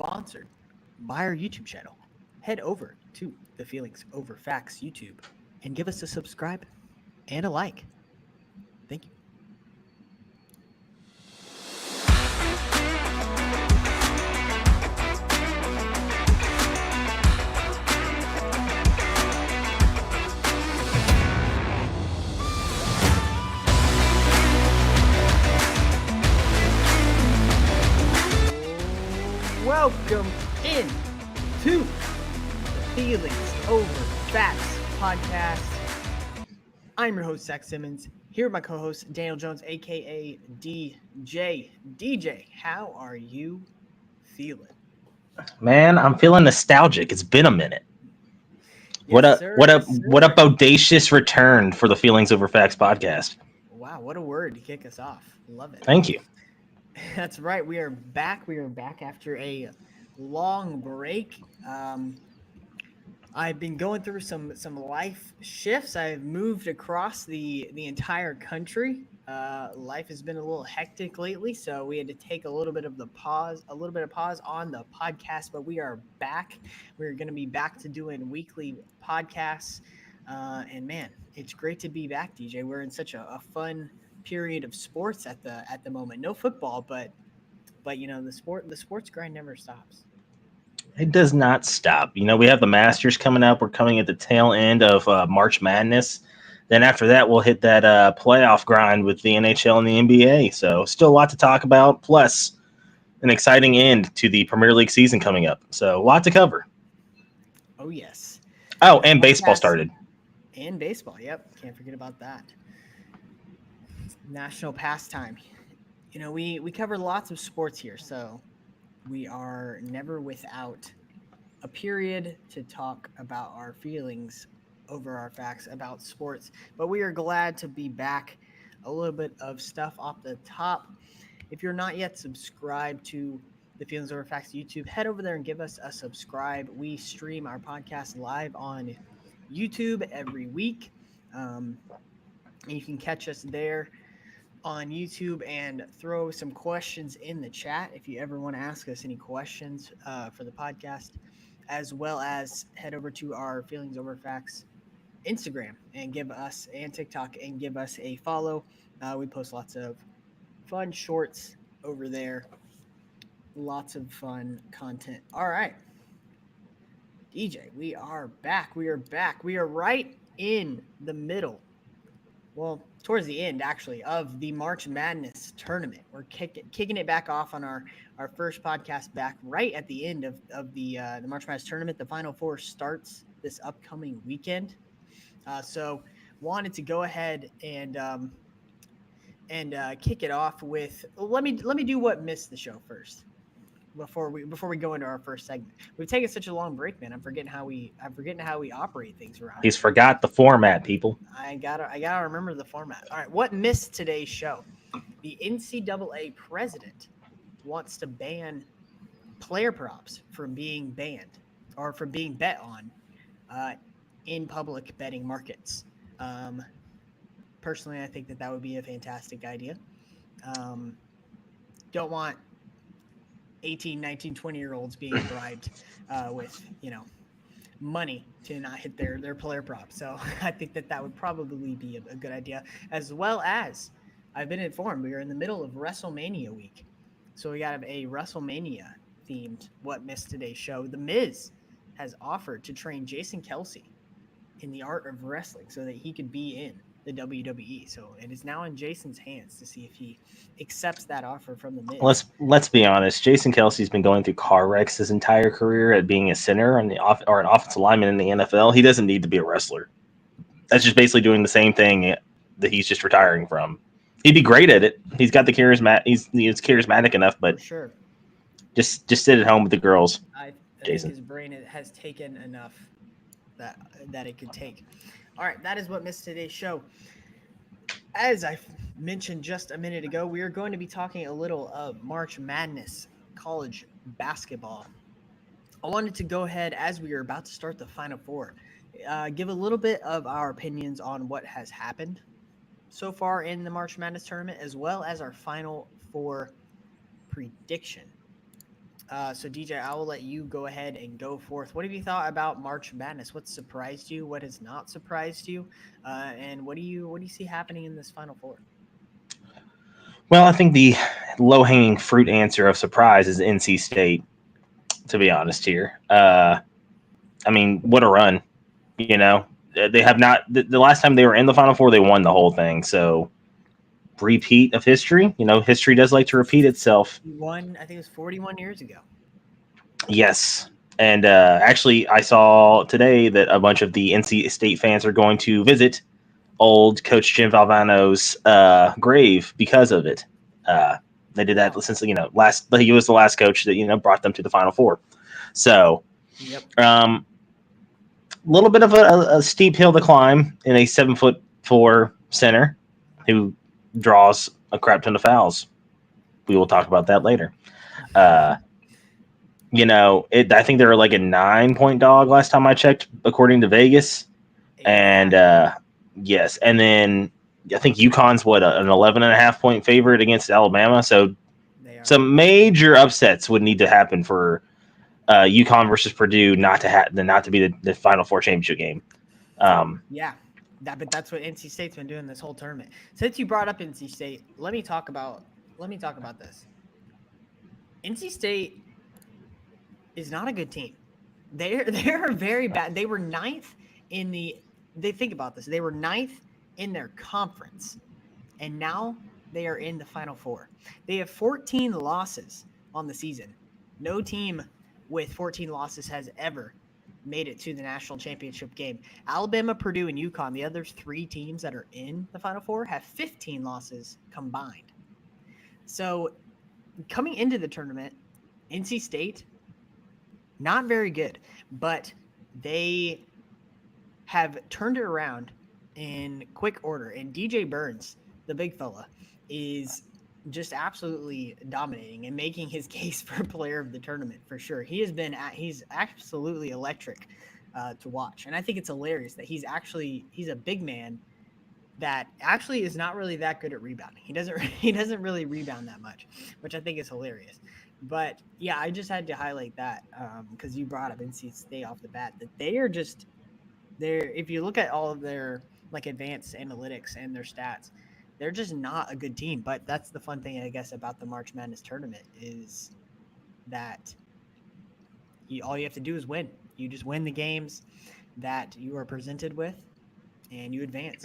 sponsored by our YouTube channel. Head over to the Feelings Over Facts YouTube and give us a subscribe and a like. Thank you. Welcome in to the Feelings Over Facts podcast. I'm your host, Zach Simmons, here with my co-host, Daniel Jones, aka DJ. DJ, how are you feeling? Man, I'm feeling nostalgic. It's been a minute. Yes, What a bodacious return for the Feelings Over Facts podcast. Wow, what a word to kick us off. Love it. Thank you. That's right. We are back. We are back after a long break. I've been going through some life shifts. I've moved across the entire country. Life has been a little hectic lately, so we had to take a little bit of pause on the podcast. But we are back. We're going to be back to doing weekly podcasts. And man, it's great to be back, DJ. We're in such a fun period of sports at the moment. No football, but you know the sports grind never stops. It does not stop. You know, we have the Masters coming up. We're coming at the tail end of March Madness. Then after that, we'll hit that playoff grind with the NHL and the NBA. So still a lot to talk about. Plus, an exciting end to the Premier League season coming up. So a lot to cover. Oh yes. Oh, and baseball started. And baseball. Yep, can't forget about that. National pastime. You know, we cover lots of sports here, so we are never without a period to talk about our feelings over our facts about sports. But we are glad to be back. A little bit of stuff off the top. If you're not yet subscribed to the Feelings Over Facts YouTube, head over there and give us a subscribe. We stream our podcast live on YouTube every week. And you can catch us there on YouTube and throw some questions in the chat if you ever want to ask us any questions for the podcast, as well as head over to our Feelings Over Facts Instagram and TikTok and give us a follow. We post lots of fun shorts over there. Lots of fun content. All right. DJ, we are back. We are right in the middle. Well, towards the end, actually, of the March Madness tournament. We're kicking it back off on our first podcast back right at the end of the March Madness tournament. The Final Four starts this upcoming weekend. So wanted to go ahead and kick it off with let me do what missed the show first before we go into our first segment. We've taken such a long break, man. I'm forgetting how we operate things around. He's forgot the format, people. I gotta remember the format. All right, what missed today's show? The NCAA president wants to ban player props from being banned or from being bet on in public betting markets. Personally, I think that would be a fantastic idea. Don't want 18, 19, 20-year-olds being bribed with, money to not hit their player prop. So I think that would probably be a good idea, as well as I've been informed we are in the middle of WrestleMania week. So we got a WrestleMania themed What Missed Today's Show. The Miz has offered to train Jason Kelsey in the art of wrestling so that he could be in the WWE. So it is now in Jason's hands to see if he accepts that offer from the Miz. Let's be honest. Jason Kelsey's been going through car wrecks his entire career at being a center or an offensive lineman in the NFL. He doesn't need to be a wrestler. That's just basically doing the same thing that he's just retiring from. He'd be great at it. He's got the charisma. He's charismatic enough, but for sure, just sit at home with the girls. I think his brain has taken enough that it could take. All right, that is what missed today's show. As I mentioned just a minute ago, we are going to be talking a little of March Madness college basketball. I wanted to go ahead, as we are about to start the Final Four, give a little bit of our opinions on what has happened so far in the March Madness tournament, as well as our Final Four prediction. So DJ, I will let you go ahead and go forth. What have you thought about March Madness? What surprised you? What has not surprised you? And what do you see happening in this Final Four? Well, I think the low hanging fruit answer of surprise is NC State. To be honest, here, I mean, what a run! You know, they have not. The last time they were in the Final Four, they won the whole thing. So repeat of history. You know, history does like to repeat itself. One, I think it was 41 years ago. Yes. And actually, I saw today that a bunch of the NC State fans are going to visit old Coach Jim Valvano's grave because of it. Uh, they did that Wow. since last he was the last coach that brought them to the Final Four. So, Yep. a little bit of a steep hill to climb in a 7'4" center who draws a crap ton of fouls. We will talk about that later. Uh, I think they were like a 9-point dog last time I checked, according to Vegas. And Yeah, yes, and then I think UConn's an 11.5-point favorite against Alabama. So they are. some major upsets would need to happen for UConn versus Purdue not to be the Final Four championship game. Yeah. But that's what NC State's been doing this whole tournament. Since you brought up NC State, let me talk about this. NC State is not a good team. They're very bad. They were ninth in the. They think about this. They were ninth in their conference, and now they are in the Final Four. They have 14 losses on the season. No team with 14 losses has ever made it to the national championship game. Alabama, Purdue, and UConn, the other three teams that are in the Final Four, have 15 losses combined. So coming into the tournament, NC State, not very good, but they have turned it around in quick order. And DJ Burns, the big fella, is just absolutely dominating and making his case for player of the tournament for sure. He's absolutely electric to watch, and I think it's hilarious that he's a big man that actually is not really that good at rebounding. He doesn't really rebound that much, which I think is hilarious. But yeah, I just had to highlight that because you brought up NC State off the bat that they are just they're if you look at all of their like advanced analytics and their stats, they're just not a good team. But that's the fun thing, I guess, about the March Madness tournament is that all you have to do is win. You just win the games that you are presented with, and you advance.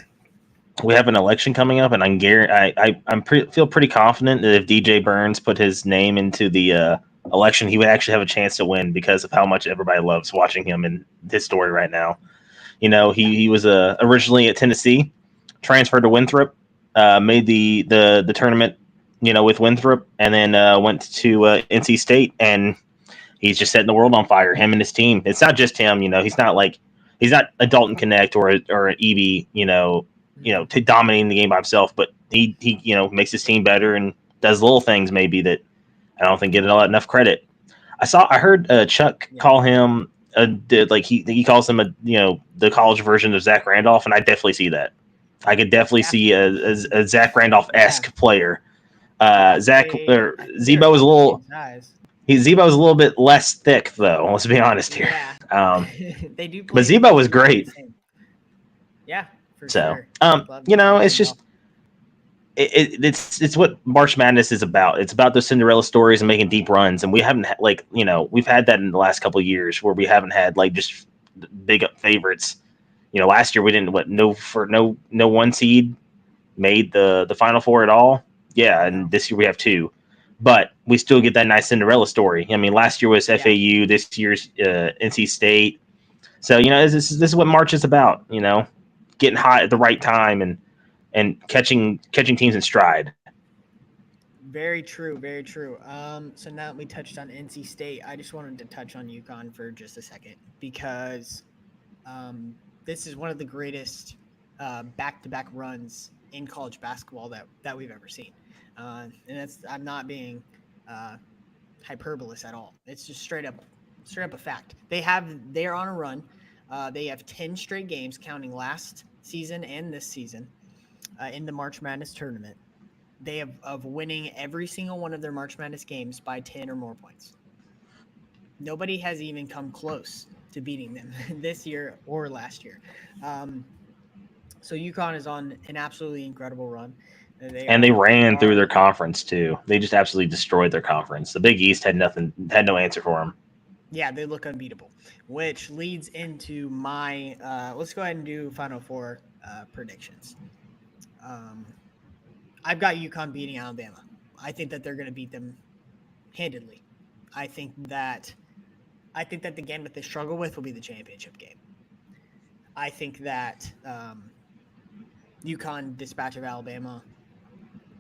we have an election coming up, and feel pretty confident that if DJ Burns put his name into the election, he would actually have a chance to win because of how much everybody loves watching him in his story right now. Yeah, He was originally at Tennessee, transferred to Winthrop, made the tournament, with Winthrop, and then went to NC State, and he's just setting the world on fire. Him and his team. It's not just him. He's not a Dalton Connect or an EB. mhm. To dominating the game by himself, but he makes his team better and does little things maybe that I don't think get enough credit. I heard Chuck Yeah, call him like he calls him the college version of Zach Randolph, and I definitely see that. I could definitely yeah, see a Zach Randolph yeah, esque player. yeah. Zach or I think they're Zebo is a about the same little size. Zebo is a little bit less thick though. Let's be honest here. Yeah, Um, they do but play. Zebo They was do play the great. same. Yeah, for So sure. Zach Love, Zach it's Randolph. just it's what March Madness is about. It's about those Cinderella stories and making deep runs, and we haven't we've had that in the last couple of years where we haven't had like just big up favorites. Last year we didn't no one seed made the Final Four at all. Yeah, and No. this year we have two, but we still get that nice Cinderella story. I mean, last year was Yeah. FAU, this year's NC State. So this is what March is about. Getting hot at the right time and catching teams in stride. Very true. Very true. So now that we touched on NC State, I just wanted to touch on UConn for just a second because this is one of the greatest back-to-back runs in college basketball that we've ever seen, and that's I'm not being uh, hyperbolous at all. It's just straight up a fact. They are on a run. They have 10 straight games, counting last season and this season, in the March Madness tournament. They have of winning every single one of their March Madness games by 10 or more points. Nobody has even come close to beating them this year or last year. Um, so UConn is on an absolutely incredible run. And they They ran through are their conference too. They just absolutely destroyed their conference. The Big East had nothing, had no answer for them. yeah, they look unbeatable, which leads into my let's go ahead and do Final Four predictions. Um, I've got UConn beating Alabama. I think that they're going to beat them handedly. I think that I think that the game that they struggle with will be the championship game. I think that UConn dispatch of Alabama,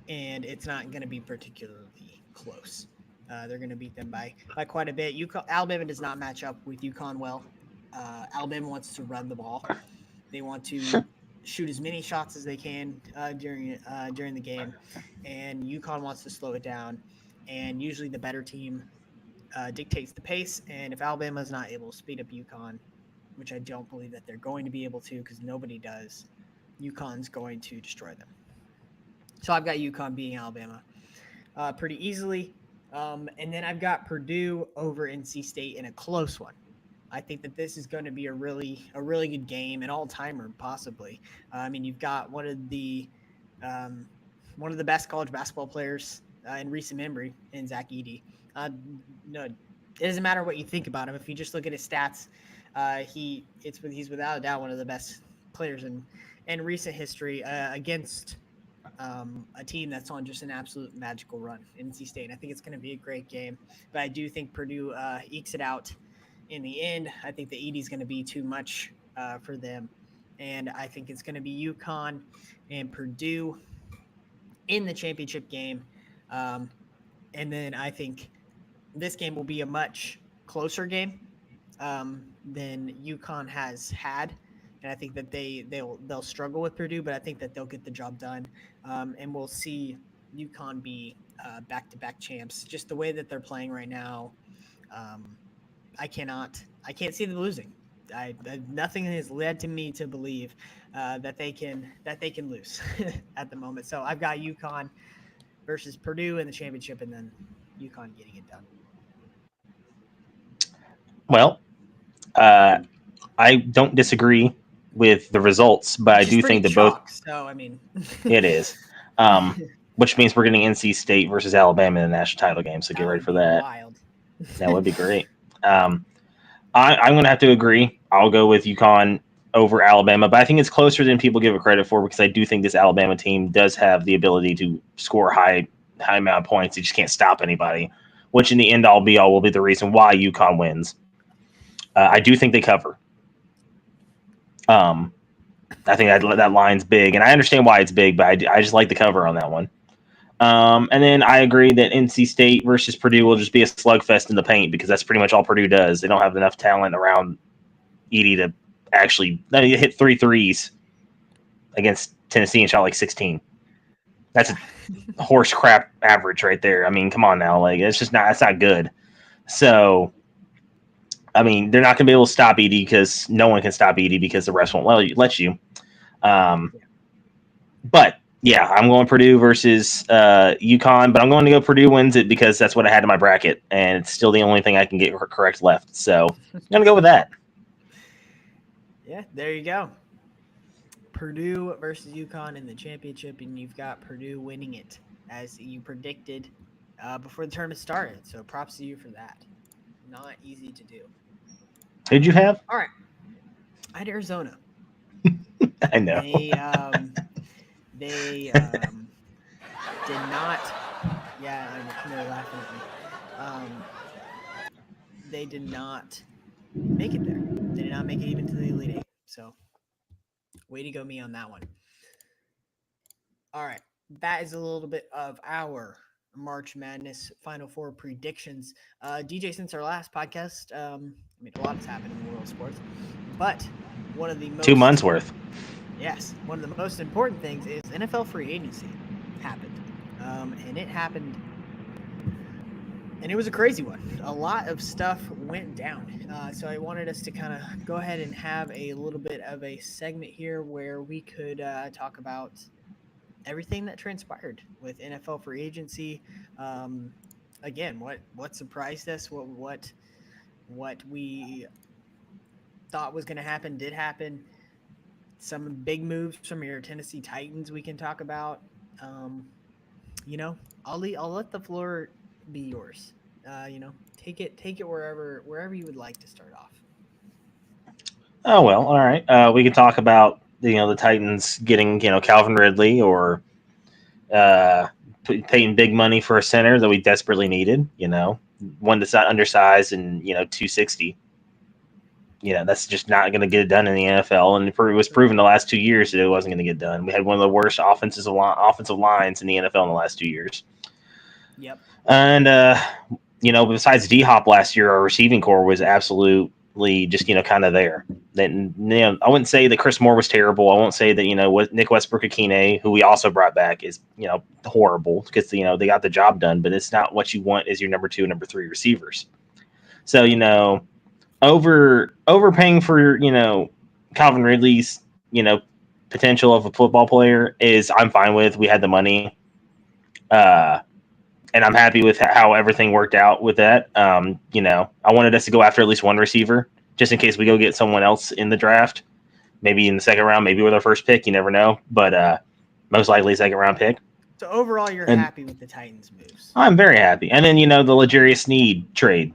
and it's not going to be particularly close. They're going to beat them by quite a bit. Alabama does not match up with UConn well. Alabama wants to run the ball. They want to shoot as many shots as they can during the game, and UConn wants to slow it down. And usually, the better team dictates the pace. And if Alabama is not able to speed up UConn, which I don't believe that they're going to be able to, because nobody does, UConn's going to destroy them. So I've got UConn beating Alabama pretty easily. And then I've got Purdue over NC State in a close one. I think that this is going to be a really good game, an all timer possibly. I mean, you've got um, one of the best college basketball players in recent memory in Zach Edey. No, it doesn't matter what you think about him. If you just look at his stats, he's without a doubt one of the best players in recent history against a team that's on just an absolute magical run, NC State. I think it's going to be a great game, but I do think Purdue ekes it out in the end. I think the Edey's going to be too much for them, and I think it's going to be UConn and Purdue in the championship game. Um, and then I think this game will be a much closer game than UConn has had, and I think that they'll struggle with Purdue, but I think that they'll get the job done, and we'll see UConn be back-to-back champs. Just the way that they're playing right now, um, I can't see them losing. Nothing has led to me to believe that they can lose at the moment. So I've got UConn versus Purdue in the championship, and then UConn getting it done. Well, I don't disagree with the results, but I Which is do pretty think that both chalk. So I mean, it is. Which means we're getting NC State versus Alabama in the national title game. So get that ready would for be that. wild. That would be great. I'm going to have to agree. I'll go with UConn over Alabama, but I think it's closer than people give it credit for because I do think this Alabama team does have the ability to score high amount of points. They just can't stop anybody, which in the end all be all will be the reason why UConn wins. I do think they cover. I think that line's big, and I understand why it's big, but I just like the cover on that one. And then I agree that NC State versus Purdue will just be a slugfest in the paint because that's pretty much all Purdue does. They don't have enough talent around Edey to actually hit 3 threes against Tennessee and shot like 16. That's a horse crap average right there. I mean, come on now, like that's not good. So, I mean, they're not going to be able to stop Edey because no one can stop Edey because the rest won't let you. But yeah, I'm going Purdue versus UConn, but I'm going to go Purdue wins it because that's what I had in my bracket, and it's still the only thing I can get correct left. So I'm going to go with that. Yeah, there you go. Purdue versus UConn in the championship, and you've got Purdue winning it as you predicted before the tournament started. So props to you for that. Not easy to do. Who'd you have? All right, I had Arizona. I know. They did not. Yeah, I know they're laughing at me. They did not make it there. They did not make it even to the Elite Eight. So, way to go, me on that one. All right, that is a little bit of our March Madness Final Four predictions. DJ, since our last podcast, I mean, a lot has happened in the world of sports, but one of the most 2 months worth. Yes, one of the most important things is NFL free agency happened, and it happened, and it was a crazy one. A lot of stuff went down, so I wanted us to kind of go ahead and have a little bit of a segment here where we could talk about everything that transpired with NFL free agency. Again, what surprised us? What what we thought was going to happen did happen. Some big moves from your Tennessee Titans we can talk about. Um, I'll let the floor be yours. Take it wherever you would like to start off. Oh well, all right. We could talk about the Titans getting Calvin Ridley or uh, paying big money for a center that we desperately needed. One that's not undersized and 260. That's just not going to get it done in the NFL, and it was proven the last 2 years that it wasn't going to get done. We had one of the worst offensive lines in the NFL in the last 2 years. Yep. And besides D Hop last year, our receiving core was absolutely just kind of there. Then I wouldn't say that Chris Moore was terrible. I won't say that what Nick Westbrook-Akine, who we also brought back, is horrible because they got the job done. But it's not what you want as your number 2 and number 3 receivers. So overpaying for Calvin Ridley's potential of a football player is I'm fine with. We had the money. And I'm happy with how everything worked out with that. I wanted us to go after at least one receiver, just in case we go get someone else in the draft, maybe in the second round, maybe with our first pick. You never know, but most likely second round pick. So overall, you're happy with the Titans' moves. I'm very happy. And then the L'Jarius Sneed trade.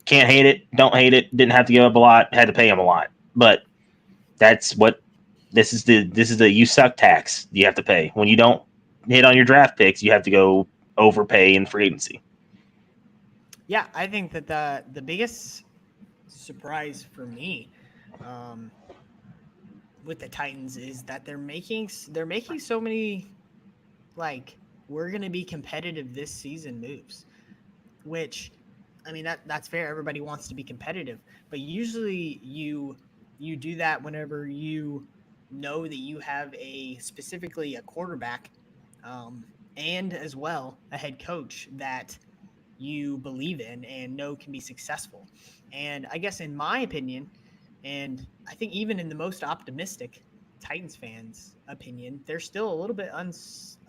Can't hate it. Don't hate it. Didn't have to give up a lot. Had to pay him a lot. But that's what this is the you suck tax you have to pay when you don't hit on your draft picks. You have to go overpay in free agency. Yeah, I think that the biggest surprise for me with the Titans is that they're making so many we're going to be competitive this season moves, which I mean that's fair. Everybody wants to be competitive, but usually you do that whenever you know that you have specifically a quarterback and as well a head coach that you believe in and know can be successful. And I guess in my opinion, and I think even in the most optimistic Titans fans' opinion, they're still a little bit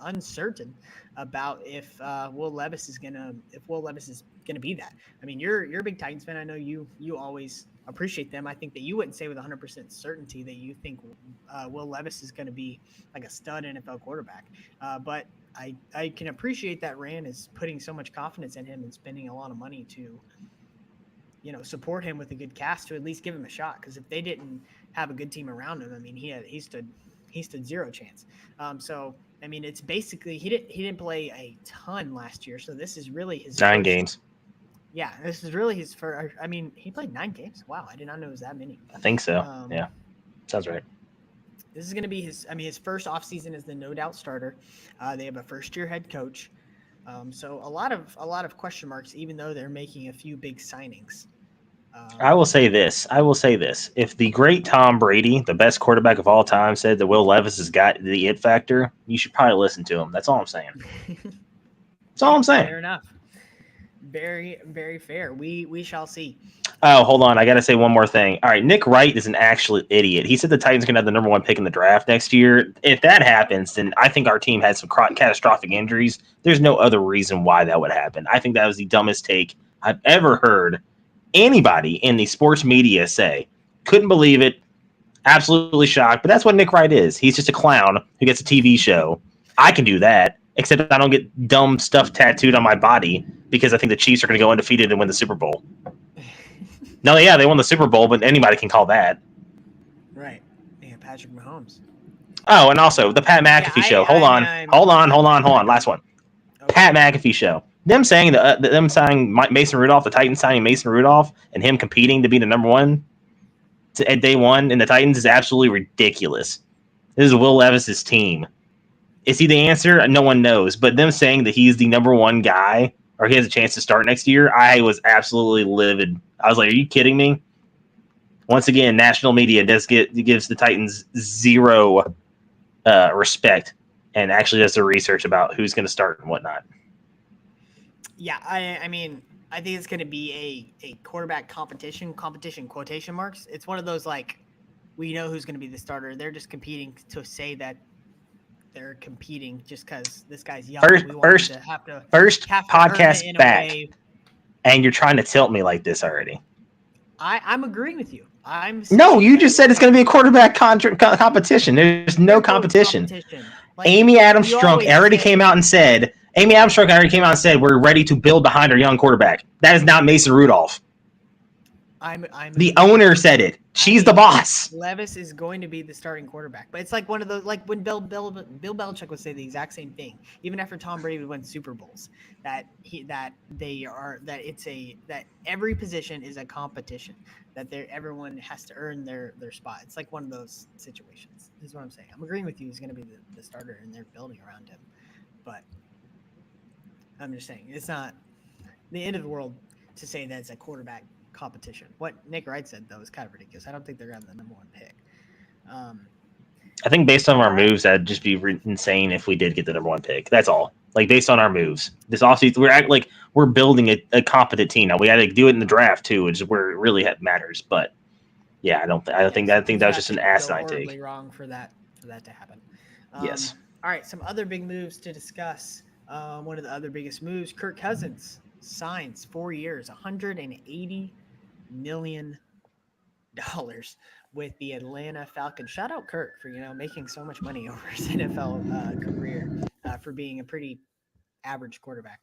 uncertain about if Will Levis is gonna be that. I mean, you're a big Titans fan. I know you always appreciate them. I think that you wouldn't say with 100% certainty that you think Will Levis is going to be like a stud NFL quarterback. But I can appreciate that Rand is putting so much confidence in him and spending a lot of money to support him with a good cast to at least give him a shot. Because if they didn't have a good team around him, I mean, he stood zero chance. So I mean, it's basically he didn't play a ton last year, so this is really his 9 games. Yeah, this is really his first. I mean, he played 9 games. Wow, I did not know it was that many. I think so. Yeah, sounds right. This is going to be his first offseason as the no doubt starter. They have a first-year head coach, so a lot of question marks. Even though they're making a few big signings. I will say this. If the great Tom Brady, the best quarterback of all time, said that Will Levis has got the it factor, you should probably listen to him. That's all I'm saying. That's all I'm saying. Fair enough. Very, very fair. We shall see. Oh, hold on. I got to say one more thing. All right. Nick Wright is an actual idiot. He said the Titans are going to have the number 1 pick in the draft next year. If that happens, then I think our team had some catastrophic injuries. There's no other reason why that would happen. I think that was the dumbest take I've ever heard anybody in the sports media say. Couldn't believe it. Absolutely shocked. But that's what Nick Wright is. He's just a clown who gets a TV show. I can do that, except I don't get dumb stuff tattooed on my body because I think the Chiefs are going to go undefeated and win the Super Bowl. No, yeah, they won the Super Bowl, but anybody can call that. Right. Yeah, Patrick Mahomes. Oh, and also the Pat McAfee show. Hold on. Last one. Okay. Pat McAfee show. Them saying them signing Mason Rudolph, the Titans signing Mason Rudolph, and him competing to be the number 1 at day 1 in the Titans is absolutely ridiculous. This is Will Levis's team. Is he the answer? No one knows. But them saying that he's the number 1 guy or he has a chance to start next year, I was absolutely livid. I was like, are you kidding me? Once again, national media gives the Titans zero respect and actually does the research about who's going to start and whatnot. Yeah, I mean, I think it's going to be a quarterback competition quotation marks. It's one of those we know who's going to be the starter. They're just competing to say that they're competing just because this guy's young. First podcast back. and you're trying to tilt me like this already. I'm agreeing with you. I'm No, saying you that just said it's going to be a quarterback competition. There's no competition. Like Amy Adams you Strunk always already say, came out and said, we're ready to build behind our young quarterback. That is not Mason Rudolph. I'm The agreeing. owner said it. She's the boss. Levis is going to be the starting quarterback, but it's like one of those, like when Bill Belichick would say the exact same thing, even after Tom Brady would win Super Bowls, that every position is a competition, that everyone has to earn their spot. It's like one of those situations. Is what I'm saying. I'm agreeing with you. He's going to be the starter, and they're building around him, but I'm just saying it's not the end of the world to say that it's a quarterback competition. What Nick Wright said, though, is kind of ridiculous. I don't think they're going to have the number one pick. I think based on our moves, that'd just be insane if we did get the number one pick. That's all. Like based on our moves, this offseason, we're building a competent team. Now we had to do it in the draft too, which is where it really matters. But yeah, I think that was just an asinine take. Wrong for that to happen. Yes. All right, some other big moves to discuss. One of the other biggest moves: Kirk Cousins signs 4 years, $180 million with the Atlanta Falcons. Shout out Kirk for making so much money over his NFL career for being a pretty average quarterback.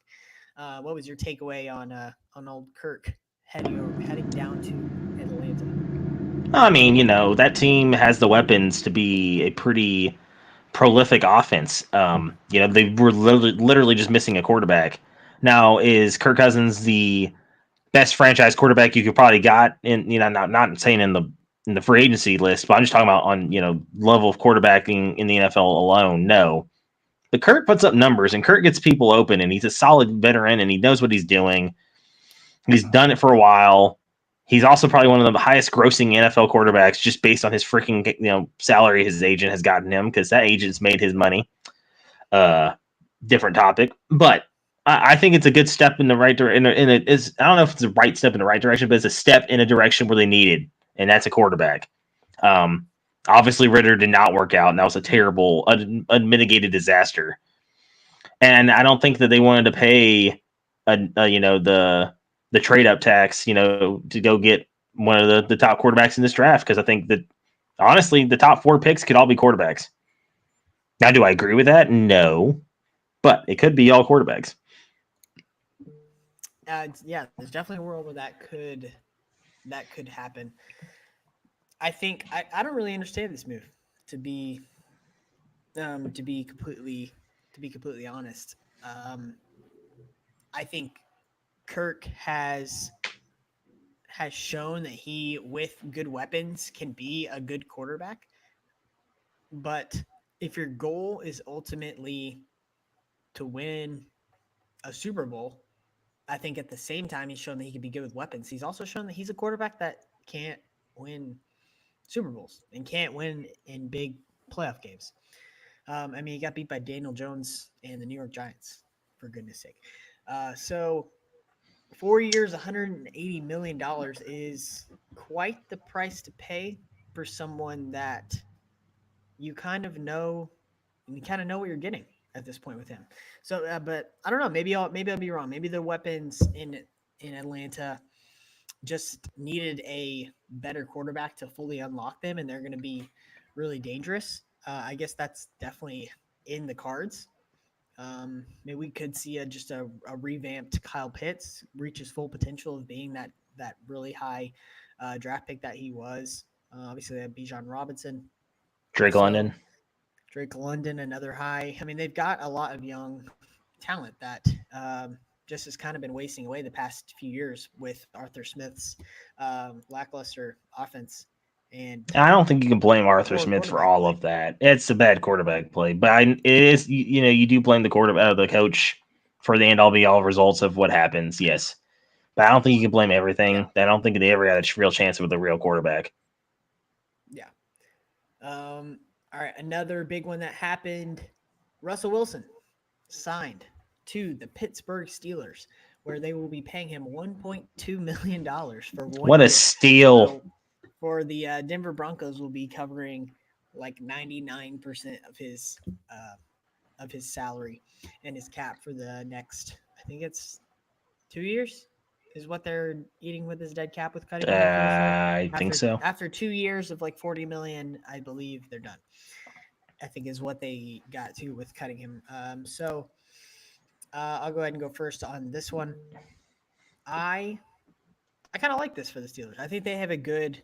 What was your takeaway on old Kirk heading down to Atlanta? I mean, that team has the weapons to be a pretty prolific offense. They were literally just missing a quarterback. Now, is Kirk Cousins the best franchise quarterback you could probably got in? Not saying in the free agency list, but I'm just talking about on level of quarterbacking in the NFL alone. No, but Kirk puts up numbers, and Kirk gets people open, and he's a solid veteran, and he knows what he's doing. He's done it for a while. He's also probably one of the highest grossing NFL quarterbacks just based on his freaking salary his agent has gotten him, because that agent's made his money. Different topic, but I think it's a good step in the right direction. I don't know if it's the right step in the right direction, but it's a step in a direction where they needed, and that's a quarterback. Obviously, Ritter did not work out, and that was a terrible, unmitigated disaster. And I don't think that they wanted to pay, the trade up tax, to go get one of the top quarterbacks in this draft, because I think that honestly, the top 4 picks could all be quarterbacks. Now, do I agree with that? No, but it could be all quarterbacks. Yeah, there's definitely a world where that could happen. I think I don't really understand this move, to be completely honest. I think Kirk has shown that he, with good weapons, can be a good quarterback. But if your goal is ultimately to win a Super Bowl, I think at the same time he's shown that he can be good with weapons. He's also shown that he's a quarterback that can't win Super Bowls and can't win in big playoff games. He got beat by Daniel Jones and the New York Giants, for goodness sake. So 4 years, $180 million is quite the price to pay for someone that you kind of know what you're getting at this point with him. So, but I don't know. Maybe I'll be wrong. Maybe the weapons in Atlanta just needed a better quarterback to fully unlock them, and they're going to be really dangerous. I guess that's definitely in the cards. Maybe we could see just a revamped Kyle Pitts reach his full potential of being that really high draft pick that he was. Obviously, they have Bijan Robinson, Drake London, another high. I mean, they've got a lot of young talent that just has kind of been wasting away the past few years with Arthur Smith's lackluster offense. And I don't think you can blame Arthur Smith for all of that. It's a bad quarterback play, but it is, you do blame the the coach for the end all be all results of what happens. Yes, but I don't think you can blame everything. Yeah. I don't think they ever had a real chance with a real quarterback. Yeah. All right. Another big one that happened: Russell Wilson signed to the Pittsburgh Steelers, where they will be paying him $1.2 million for 1 What year. A steal! So for the Denver Broncos, will be covering like 99% of his salary and his cap for the next, I think it's 2 years. is what they're eating with his dead cap with cutting him after this year. I think so. After 2 years of like 40 million, I believe they're done. I think is what they got to with cutting him. I'll go ahead and go first on this one. I I kind of like this for the Steelers. I think they have a good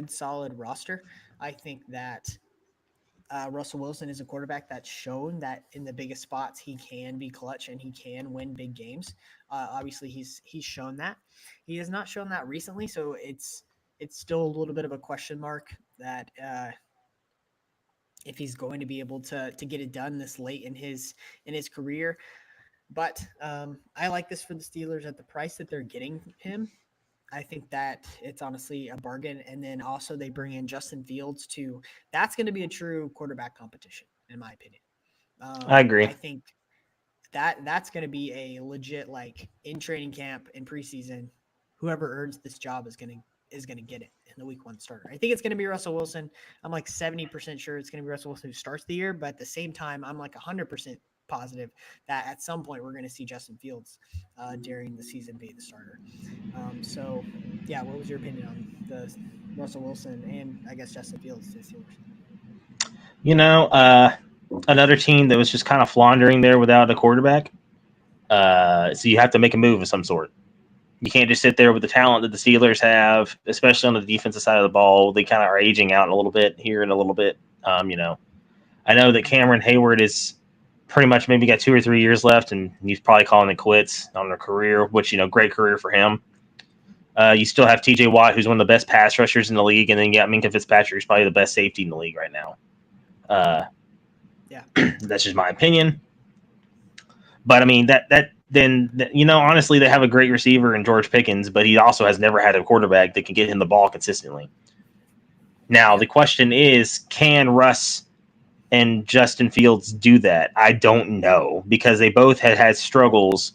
solid roster. I think that Russell Wilson is a quarterback that's shown that in the biggest spots he can be clutch and he can win big games. Obviously, he's shown that. He has not shown that recently, so it's still a little bit of a question mark that if he's going to be able to get it done this late in his career. But I like this for the Steelers at the price that they're getting him. I think that it's honestly a bargain. And then also they bring in Justin Fields to that's going to be a true quarterback competition, in my opinion. I agree. I think that's going to be a legit like in training camp in preseason. Whoever earns this job is going to get it in the week 1 starter. I think it's going to be Russell Wilson. I'm like 70% sure it's going to be Russell Wilson who starts the year, but at the same time, I'm like 100% positive that at some point we're going to see Justin Fields during the season be the starter. So, yeah, what was your opinion on the Russell Wilson and I guess Justin Fields to the Steelers? You know, another team that was just kind of floundering there without a quarterback. So you have to make a move of some sort. You can't just sit there with the talent that the Steelers have, especially on the defensive side of the ball. They kind of are aging out a little bit here and a little bit. You know, I know that Cameron Hayward is pretty much maybe got 2 or 3 years left, and he's probably calling it quits on their career, which, you know, great career for him. You still have TJ Watt, who's one of the best pass rushers in the league, and then you got Minkah Fitzpatrick, who's probably the best safety in the league right now. Yeah. That's just my opinion. But I mean, you know, honestly, they have a great receiver in George Pickens, but he also has never had a quarterback that can get him the ball consistently. Now, the question is, can Russ and Justin Fields do that? I don't know, because they both had struggles.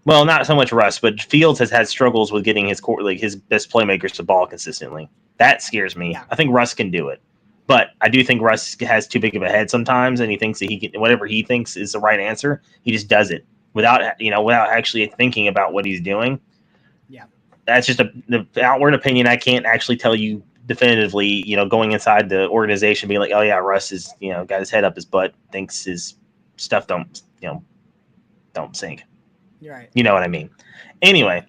Well, not so much Russ, but Fields has had struggles with getting his best playmakers to ball consistently. That scares me. Yeah. I think Russ can do it, but I do think Russ has too big of a head sometimes, and he thinks that he can, whatever he thinks is the right answer, he just does it without actually thinking about what he's doing. Yeah, that's just the outward opinion. I can't actually tell you definitively, you know, going inside the organization, being like, oh yeah, Russ is, you know, got his head up his butt, thinks his stuff don't sink. you're right. You know what I mean? Anyway,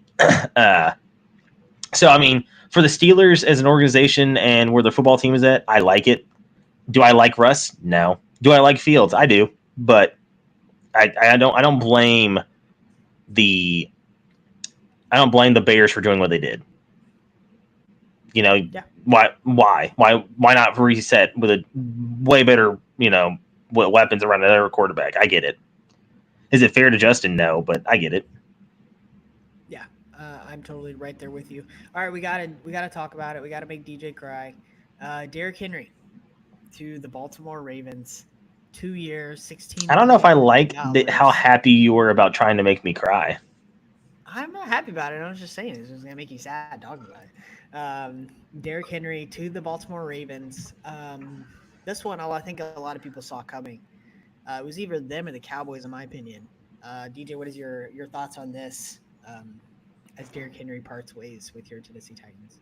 so I mean, for the Steelers as an organization and where their football team is at, I like it. Do I like Russ? No. Do I like Fields? I do, but I don't blame the Bears for doing what they did. You know, Yeah. Why not reset with a way better, you know, weapons around another quarterback? I get it. Is it fair to Justin? No, but I get it. Yeah, I'm totally right there with you. All right, we gotta talk about it. We gotta make DJ cry. Derrick Henry to the Baltimore Ravens, 2 years, 16. I don't know if I like $million. how happy you were about trying to make me cry. I'm not happy about it. I was just saying it's just gonna make you sad talking about it. Derrick Henry to the Baltimore Ravens. This one, I think a lot of people saw coming. It was either them or the Cowboys, in my opinion. DJ, what is your thoughts on this? As Derrick Henry parts ways with your Tennessee Titans.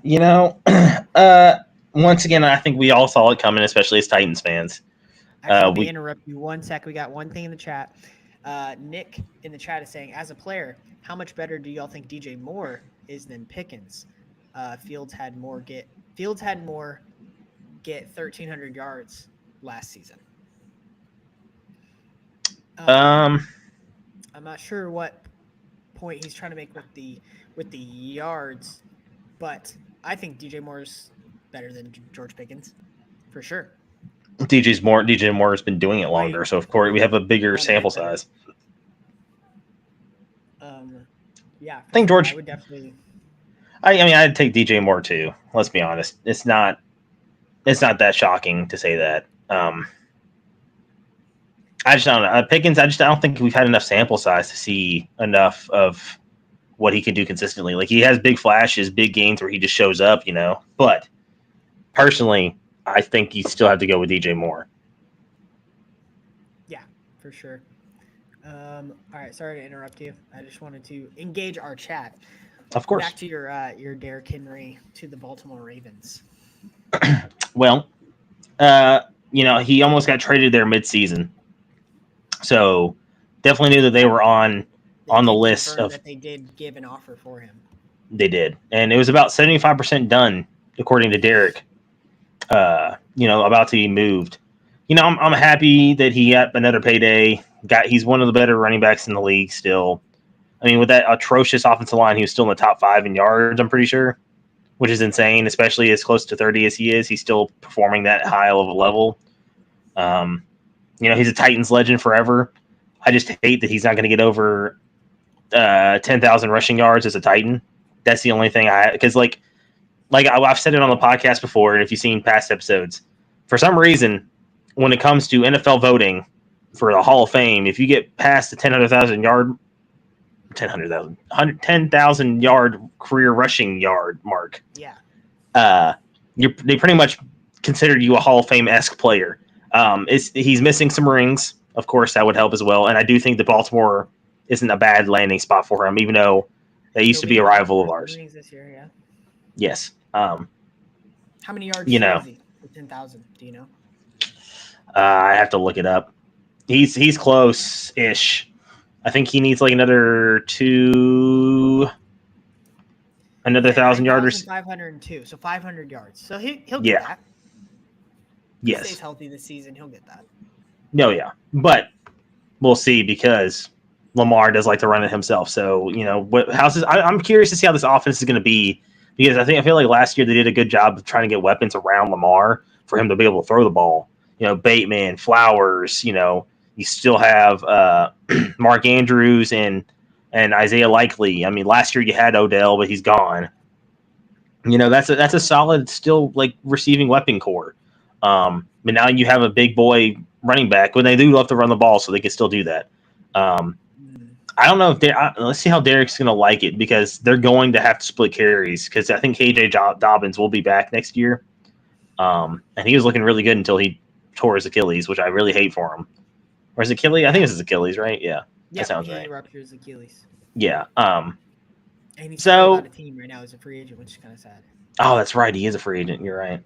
You know, once again, I think we all saw it coming, especially as Titans fans. Actually, let me interrupt you 1 sec. We got one thing in the chat. Nick in the chat is saying, as a player, how much better do y'all think DJ Moore is than Pickens? Fields had more get 1,300 yards last season. I'm not sure what point he's trying to make with the yards, but I think DJ Moore's better than George Pickens for sure. DJ Moore has been doing it longer, so of course we have a bigger sample size. Yeah, I think George. I would definitely. I mean, I'd take DJ Moore too. Let's be honest; it's not that shocking to say that. I just don't know. Pickens, I don't think we've had enough sample size to see enough of what he can do consistently. Like, he has big flashes, big gains where he just shows up, you know. But personally, I think you still have to go with DJ Moore. Yeah, for sure. All right, sorry to interrupt you. I just wanted to engage our chat. Of Back course. to your Derrick Henry to the Baltimore Ravens. Well, he almost got traded there midseason, so definitely knew that they were They on the did list confirm of. that they did give an offer for him. They did, and it was about 75% done, according to Derek. About to be moved. I'm happy that he got another payday. He's one of the better running backs in the league still. I mean, with that atrocious offensive line, he was still in the top 5 in yards, I'm pretty sure, which is insane, especially as close to 30 as he is. He's still performing that high of a level. Um, he's a Titans legend forever. I just hate that he's not going to get over 10,000 rushing yards as a Titan. That's the only thing because I've said it on the podcast before, and if you've seen past episodes, for some reason, when it comes to NFL voting for the Hall of Fame, if you get past the 10,000 yard career rushing yard mark, Yeah. uh, they pretty much consider you a Hall of Fame esque player. He's missing some rings, of course, that would help as well, and I do think that Baltimore isn't a bad landing spot for him, even though they used He'll to be be a eligible rival of for ours. rings this year. Yeah. Yes. How many yards You know, has he for 10,000? Do you know? I have to look it up. He's close ish. I think he needs like another Yeah, 1,000 yard. 9,502. So 500 yards. So he'll get Yeah. that. He stays Yes. healthy this season. He'll get that. No. Yeah. But we'll see because Lamar does like to run it himself. So how's this? I'm curious to see how this offense is going to be because I feel like last year they did a good job of trying to get weapons around Lamar for him to be able to throw the ball. Bateman, Flowers. You still have Mark Andrews and Isaiah Likely. I mean, last year you had Odell, but he's gone. That's a solid still like receiving weapon core. But now you have a big boy running back when they do love to run the ball, so they can still do that. I don't know if let's see how Derek's going to like it because they're going to have to split carries because I think KJ Dobbins will be back next year. And he was looking really good until he tore his Achilles, which I really hate for him. Or his Achilles? I think it's his Achilles, right? Yeah, that sounds he right. ruptures Achilles. Yeah. And he's still So, without a team right now as a free agent, which is kind of sad. oh, that's right. He is a free agent. You're right.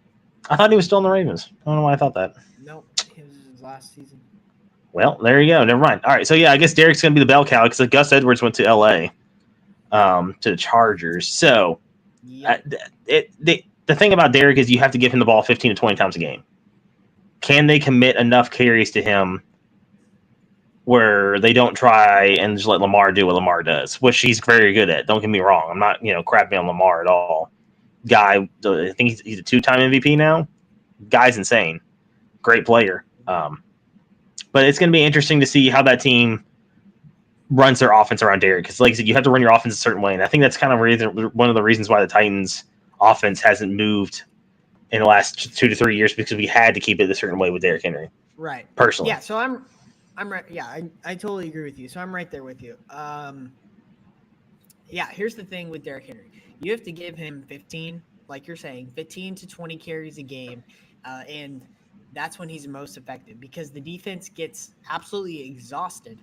I thought he was still in the Ravens. I don't know why I thought that. Nope, it was his last season. Well, there you go. Never mind. All right. So, yeah, I guess Derek's going to be the bell cow because Gus Edwards went to LA, to the Chargers. So, Yep. the thing about Derek is you have to give him the ball 15 to 20 times a game. Can they commit enough carries to him where they don't try and just let Lamar do what Lamar does, which he's very good at? Don't get me wrong. I'm not, crapping on Lamar at all. Guy, I think he's a 2-time MVP now. Guy's insane. Great player. But it's going to be interesting to see how that team runs their offense around Derek. Because, like I said, you have to run your offense a certain way. And I think that's kind of one of the reasons why the Titans' offense hasn't moved in the last 2 to 3 years because we had to keep it a certain way with Derrick Henry. Right. Personally. Yeah. So I'm right. Yeah, I totally agree with you. So I'm right there with you. Yeah. Here's the thing with Derrick Henry. You have to give him 15, like you're saying, 15 to 20 carries a game, and that's when he's most effective because the defense gets absolutely exhausted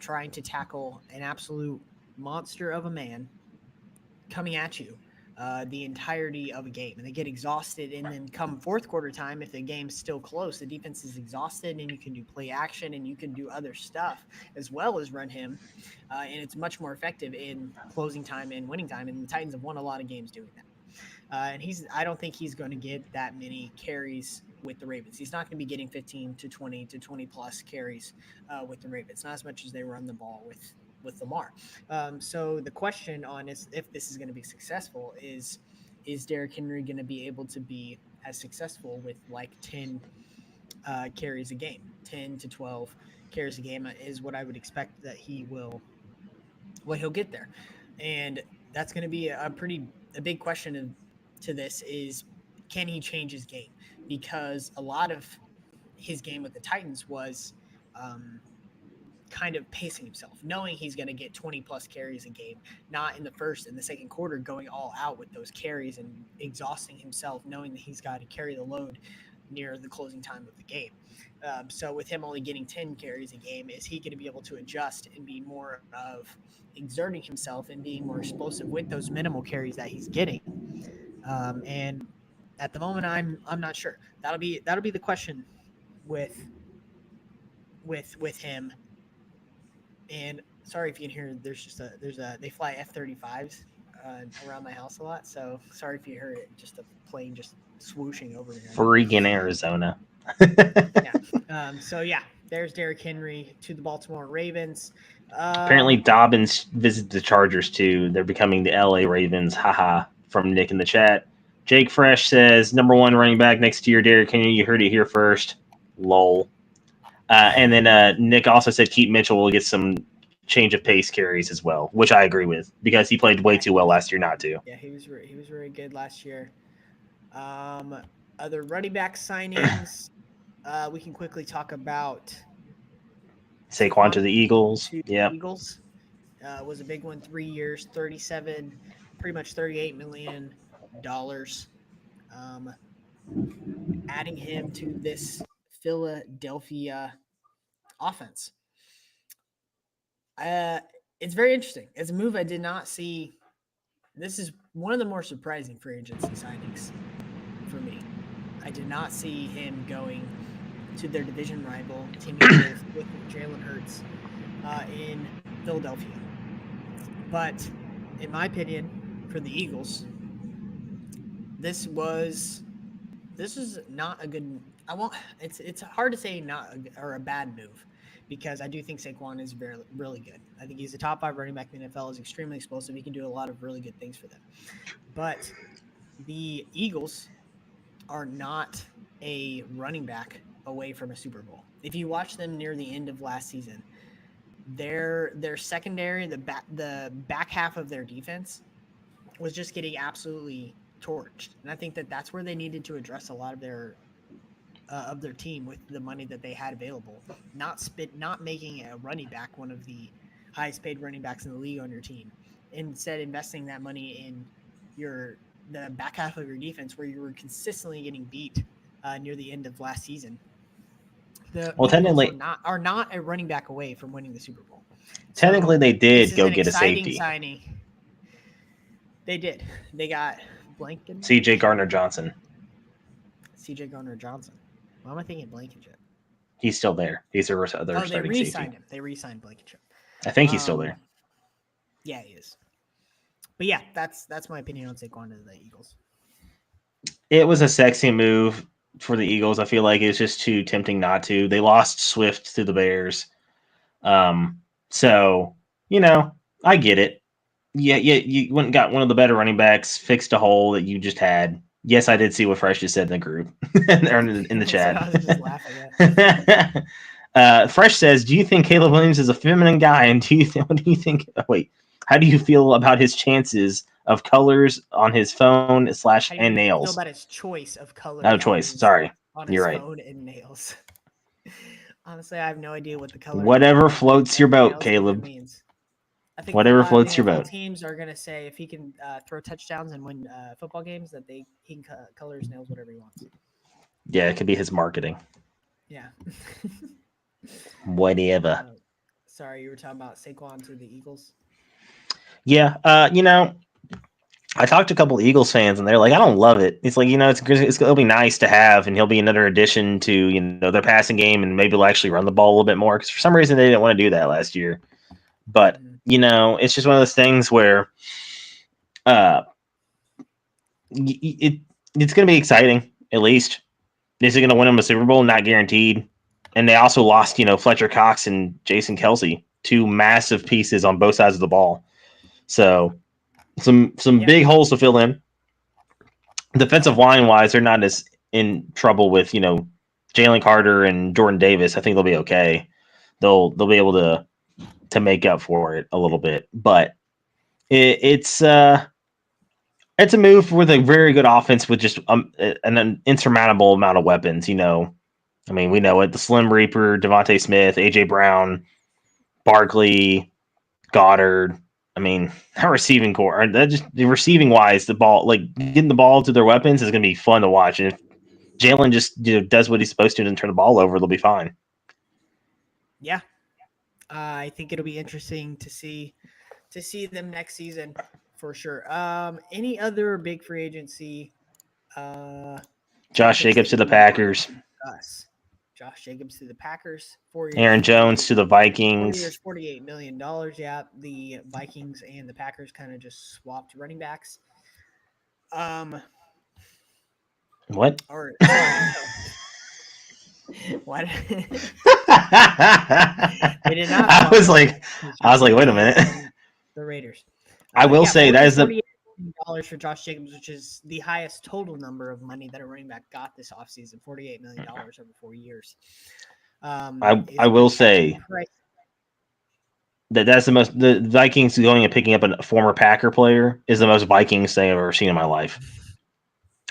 trying to tackle an absolute monster of a man coming at you the entirety of a game, and they get exhausted. And then come fourth quarter time, if the game's still close, the defense is exhausted, and you can do play action and you can do other stuff as well as run him, and it's much more effective in closing time and winning time. And the Titans have won a lot of games doing that. And I don't think he's going to get that many carries with the Ravens. He's not going to be getting 15 to 20 to 20 plus carries with the Ravens, not as much as they run the ball with Lamar. So the question on is if this is going to be successful is Derrick Henry going to be able to be as successful with like 10 carries a game, 10 to 12 carries a game is what I would expect that he'll get there. And that's going to be a big question to this is can he change his game? Because a lot of his game with the Titans was um, kind of pacing himself, knowing he's going to get 20 plus carries a game, not in the first and the second quarter going all out with those carries and exhausting himself, knowing that he's got to carry the load near the closing time of the game. So with him only getting 10 carries a game, is he going to be able to adjust and be more of exerting himself and being more explosive with those minimal carries that he's getting? And at the moment, I'm not sure. That'll be the question with with him. And sorry if you can hear. There's a they fly F-35s around my house a lot. So sorry if you heard it. Just a plane just swooshing over here. Freaking Arizona. Yeah. So yeah, there's Derrick Henry to the Baltimore Ravens. Apparently, Dobbins visited the Chargers too. They're becoming the LA Ravens. Haha. From Nick in the chat. Jake Fresh says, number one running back next to your Derrick Henry. You heard it here first. Lol. And then Nick also said Keith Mitchell will get some change of pace carries as well, which I agree with because he played way too well last year not to. Yeah, he was very good last year. Other running back signings, we can quickly talk about Saquon to the Eagles. Yeah, Eagles was a big one. 3 years, 37, pretty much $38 million. Adding him to this Philadelphia offense. It's very interesting. It's a move I did not see. This is one of the more surprising free agency signings for me. I did not see him going to their division rival, teaming with Jalen Hurts in Philadelphia. But in my opinion, for the Eagles, this is not a good. It's hard to say a bad move, because I do think Saquon is really good. I think he's a top 5 running back in the NFL. Is extremely explosive. He can do a lot of really good things for them. But the Eagles are not a running back away from a Super Bowl. If you watch them near the end of last season, their secondary, the back half of their defense was just getting absolutely torched. And I think that's where they needed to address a lot of their team with the money that they had available. Not making a running back one of the highest paid running backs in the league on your team. Instead, investing that money in the back half of your defense, where you were consistently getting beat near the end of last season. Technically, are not a running back away from winning the Super Bowl. Technically, they did go get a safety. Signing. They did. They got Blanken. C.J. Gardner-Johnson. C.J. Gardner-Johnson. Why am I thinking Blankenship? He's still there. He's their other starting safety. They re-signed him. They re-signed Blankenship. I think he's still there. Yeah, he is. But yeah, that's my opinion on Saquon to the Eagles. It was a sexy move for the Eagles. I feel like it's just too tempting not to. They lost Swift to the Bears. So, I get it. Yeah, you went and got one of the better running backs, fixed a hole that you just had. Yes, I did see what Fresh just said in the group or in the chat. I was just laughing at. Fresh says, "Do you think Caleb Williams is a feminine guy? And what do you think? Wait, how do you feel about his chances of colors on his phone / and nails? Feel about his choice of colors? No choice. Sorry, on you're his right. phone and nails. Honestly, I have no idea what the color. Whatever floats your boat, Caleb. Means. I think whatever floats your boat. Teams are going to say if he can throw touchdowns and win football games, that he can color his nails whatever he wants. Yeah, it could be his marketing. Yeah. Whatever. Sorry, you were talking about Saquon to the Eagles? Yeah, I talked to a couple of Eagles fans, and they're like, I don't love it. It's like, it'll be nice to have, and he'll be another addition to, their passing game, and maybe they'll actually run the ball a little bit more, because for some reason they didn't want to do that last year. But, it's just one of those things where it's going to be exciting, at least. Is it going to win them a Super Bowl? Not guaranteed. And they also lost, Fletcher Cox and Jason Kelsey, 2 massive pieces on both sides of the ball. So some big holes to fill in. Defensive line-wise, they're not as in trouble with, Jalen Carter and Jordan Davis. I think they'll be okay. They'll be able to make up for it a little bit. But it's a move with a very good offense with just an insurmountable amount of weapons, we know it. The Slim Reaper, Devontae Smith, A.J. Brown, Barkley, Goddard. That receiving core, the receiving wise, the ball, like getting the ball to their weapons is going to be fun to watch. And Jalen just does what he's supposed to and turn the ball over, they'll be fine. Yeah, I think it'll be interesting to see them next season for sure. Any other big free agency Josh topics Jacobs that to the you want Packers. to discuss? Josh Jacobs to the Packers, 4 years, Aaron Jones to the 4 Vikings. years, $48 million. Yeah, the Vikings and the Packers kind of just swapped running backs. What? Or sorry, what? They did not. I was like, wait a minute. The Raiders. I will Yeah, say that is the $48 for Josh Jacobs, which is the highest total number of money that a running back got this offseason. $48 million over 4 years. I will say that's the most, the Vikings going and picking up a former Packer player is the most Vikings thing I've ever seen in my life.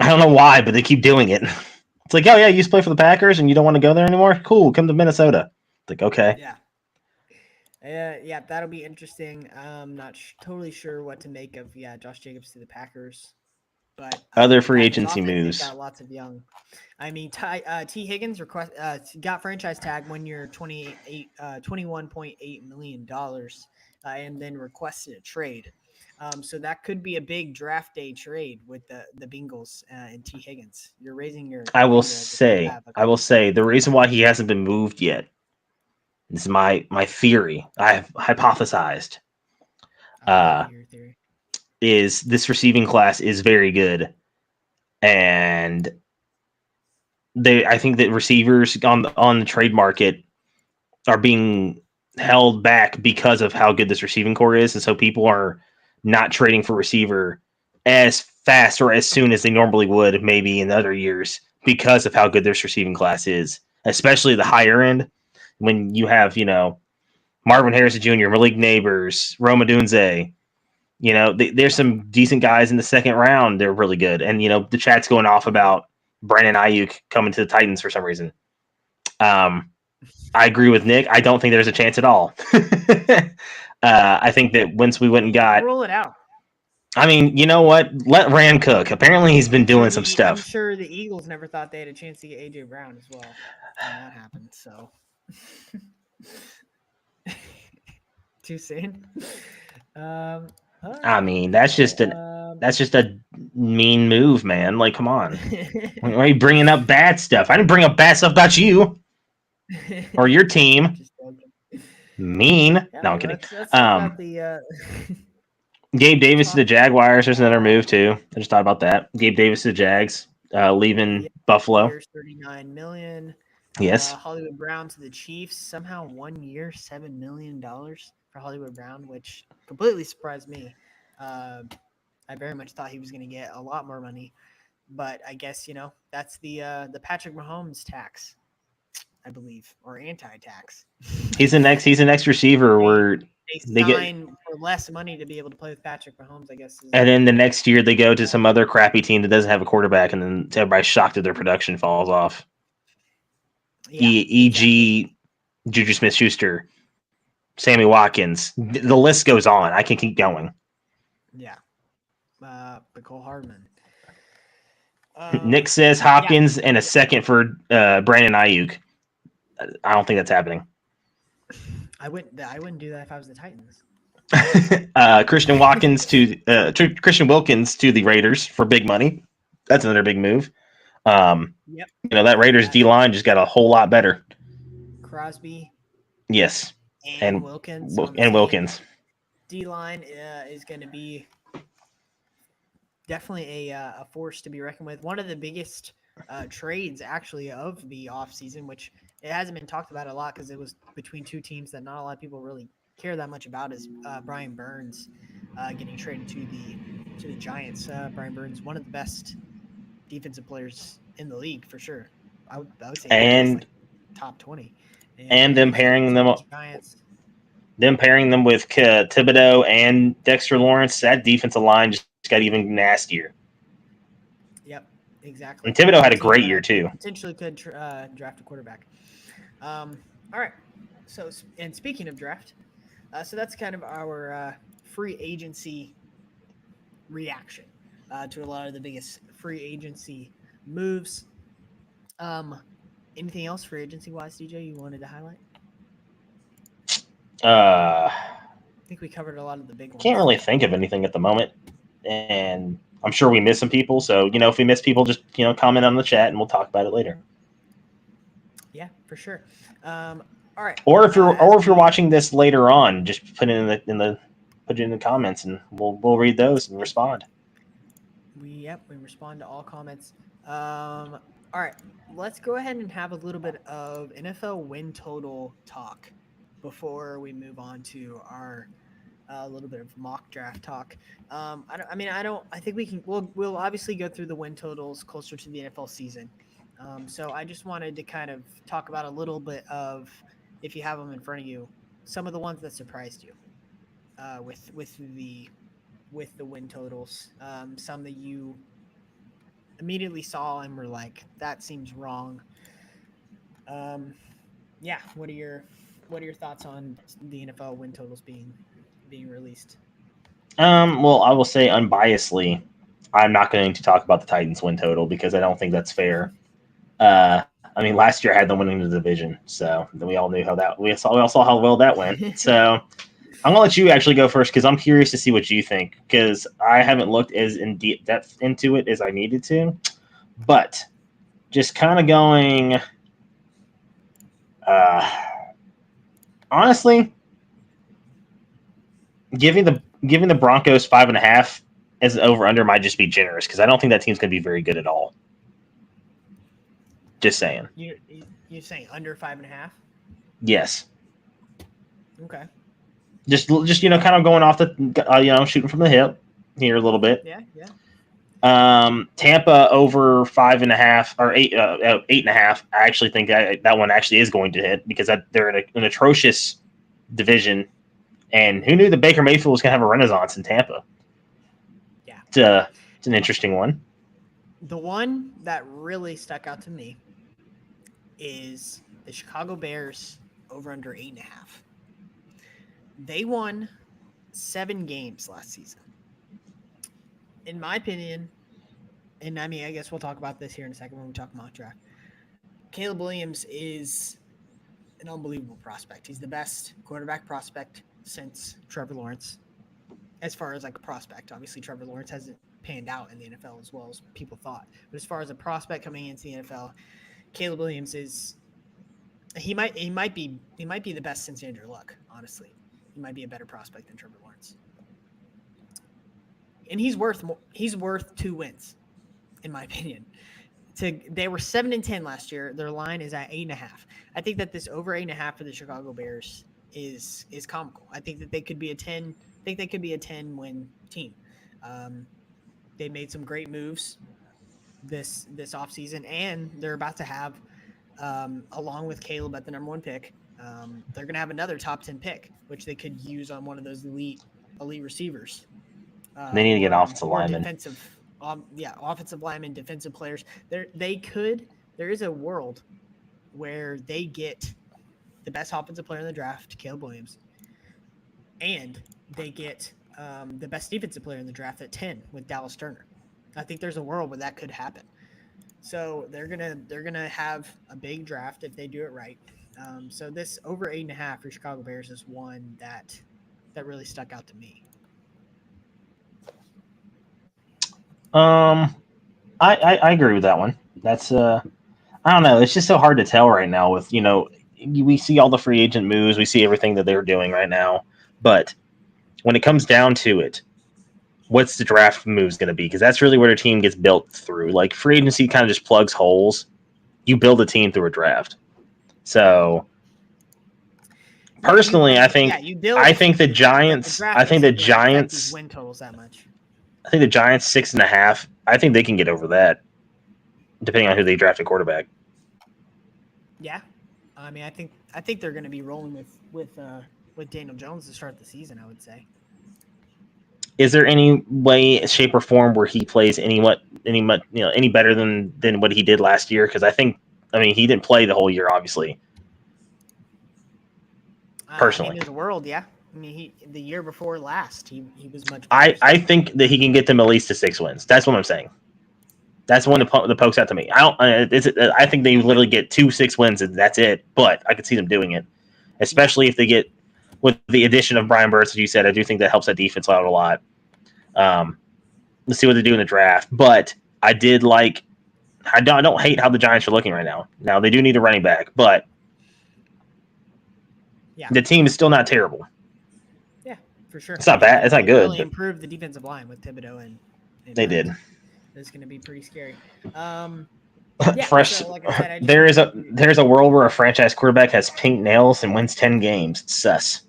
I don't know why, but they keep doing it. It's like, oh yeah, you used to play for the Packers and you don't want to go there anymore? Cool, come to Minnesota. It's like, okay. Yeah. Yeah, that'll be interesting. I'm not totally sure what to make of Josh Jacobs to the Packers, but other the free Packers agency offense, they've moves. got lots of young. I mean, T. Higgins got franchise tag 1 year, $21.8 million, and then requested a trade. So that could be a big draft day trade with the Bengals and T. Higgins. You're raising your. I will finger as if you say the reason why he hasn't been moved yet. This is my theory. I've hypothesized. your theory. Is this receiving class is very good, and I think that receivers on the trade market are being held back because of how good this receiving core is, and so people are not trading for receiver as fast or as soon as they normally would maybe in other years because of how good this receiving class is, especially the higher end when you have, Marvin Harrison Jr., Malik Neighbors, Rome Odunze. There's some decent guys in the second round. They're really good. And, the chat's going off about Brandon Ayuk coming to the Titans for some reason. I agree with Nick. I don't think there's a chance at all. I think that once we went and got... Roll it out. I mean, you know what? Let Ram cook. Apparently he's been doing some stuff. I'm sure the Eagles never thought they had a chance to get A.J. Brown as well. And that happened, so... Too soon? I mean, that's just a mean move, man. Like, come on. Why are you bringing up bad stuff? I didn't bring up bad stuff about you or your team. Mean. Yeah, no, I'm kidding. Let's talk about Gabe Davis to the Jaguars. There's another move too. I just thought about that. Gabe Davis to the Jags, leaving Buffalo. $39 million. Yes. Hollywood Brown to the Chiefs. Somehow 1 year, $7 million for Hollywood Brown, which completely surprised me. I very much thought he was going to get a lot more money, but I guess that's the Patrick Mahomes tax, I believe, or anti-tax. He's the next receiver where they sign for less money to be able to play with Patrick Mahomes, I guess. And then the next year they go to some other crappy team that doesn't have a quarterback, and then everybody's shocked that their production falls off. Yeah, E.g., Juju Smith-Schuster, Sammy Watkins. The list goes on. I can keep going. Yeah. Nicole Hardman. Nick says Hopkins and a second for Brandon Ayuk. I don't think that's happening. I wouldn't do that if I was the Titans. Christian Wilkins to the Raiders for big money. That's another big move. Yep. That Raiders D-line just got a whole lot better. Crosby. Yes. And Wilkins. Wilkins. D-line is going to be definitely a force to be reckoned with. One of the biggest trades, actually, of the offseason, which it hasn't been talked about a lot because it was between two teams that not a lot of people really care that much about, is Brian Burns getting traded to the Giants. Brian Burns, one of the best defensive players in the league for sure. I would say and top 20. And them pairing them Giants. Them pairing them with Thibodeau and Dexter Lawrence, that defensive line just got even nastier. Yep, exactly. And Thibodeau had a great year too. Potentially could draft a quarterback. All right. So, and speaking of draft, so that's kind of our free agency reaction to a lot of the biggest free agency moves. Anything else for agency wise, DJ? You wanted to highlight? Uh, I think we covered a lot of the big can't ones. really think of anything at the moment, and I'm sure we miss some people. So if we miss people, just comment on the chat, and we'll talk about it later. Yeah, for sure. All right. Or if you're We watching this later on, just put it put it in the comments, and we'll read those and respond. we respond to all comments. All right, let's go ahead and have a little bit of NFL win total talk before we move on to our little bit of mock draft talk. I think we can. We'll obviously go through the win totals closer to the NFL season. So I just wanted to kind of talk about a little bit of, if you have them in front of you, some of the ones that surprised you with the win totals. Some that you immediately saw and were like, that seems wrong. Yeah. What are your thoughts on the NFL win totals being released? Well, I will say unbiasedly, I'm not going to talk about the Titans win total because I don't think that's fair. Last year I had them winning the division, so we all knew how that we all saw how well that went. So I'm gonna let you actually go first because I'm curious to see what you think because I haven't looked as in deep depth into it as I needed to, but just kind of going. Honestly, giving the Broncos 5.5 as an over under might just be generous because I don't think that team's gonna be very good at all. Just saying. You're saying under 5.5? Yes. Okay. Just kind of going off the shooting from the hip here a little bit. Yeah. Tampa over 5.5 or 8.5. I actually think that one actually is going to hit because they're in an atrocious division, and who knew that Baker Mayfield was going to have a renaissance in Tampa? Yeah, it's an interesting one. The one that really stuck out to me is the Chicago Bears over under 8.5. They won 7 games last season. In my opinion, and I guess we'll talk about this here in a second when we talk mock draft. Caleb Williams is an unbelievable prospect. He's the best quarterback prospect since Trevor Lawrence. As far as like a prospect, obviously Trevor Lawrence hasn't panned out in the NFL as well as people thought. But as far as a prospect coming into the NFL, Caleb Williams is he might be the best since Andrew Luck, honestly. He might be a better prospect than Trevor Lawrence. And he's worth 2 wins, in my opinion. They were 7-10 last year. Their line is at 8.5. I think that this over 8.5 for the Chicago Bears is comical. I think that they could be a 10. I think they could be a 10-win team. They made some great moves this offseason, and they're about to have, along with Caleb at the number 1 pick, they're going to have another top 10 pick, which they could use on one of those elite receivers. They need to get offensive linemen. Offensive linemen, defensive players. There is a world where they get the best offensive player in the draft, Caleb Williams, and they get the best defensive player in the draft at 10 with Dallas Turner. I think there's a world where that could happen. So they're gonna have a big draft if they do it right. So this over 8.5 for Chicago Bears is one that really stuck out to me. I agree with that one. That's I don't know. It's just so hard to tell right now with we see all the free agent moves, we see everything that they're doing right now, but when it comes down to it, what's the draft moves going to be? Because that's really where a team gets built through. Like free agency kind of just plugs holes. You build a team through a draft. So personally, I think the Giants. I think the Giants win totals that much. I think the Giants 6.5. I think they can get over that, depending on who they draft a quarterback. Yeah, I think they're going to be rolling with Daniel Jones to start the season, I would say. Is there any way, shape, or form where he plays any better than what he did last year? Because he didn't play the whole year, obviously. Personally, there's a world, yeah. The year before last, he was much better. I think that he can get them at least to 6 wins. That's what I'm saying. That's one that pokes out to me. I think they literally get 2-6 wins and that's it. But I could see them doing it, especially if they get with the addition of Brian Burns, as you said. I do think that helps that defense out a lot. Let's see what they do in the draft. But I did like. I don't hate how the Giants are looking right now. Now they do need a running back, but the team is still not terrible. Yeah, for sure. It's not bad. It's not good. Really improved the defensive line with Thibodeau and they did. It's going to be pretty scary. Fresh. So like I said, there's a world where a franchise quarterback has pink nails and wins 10 games. It's sus.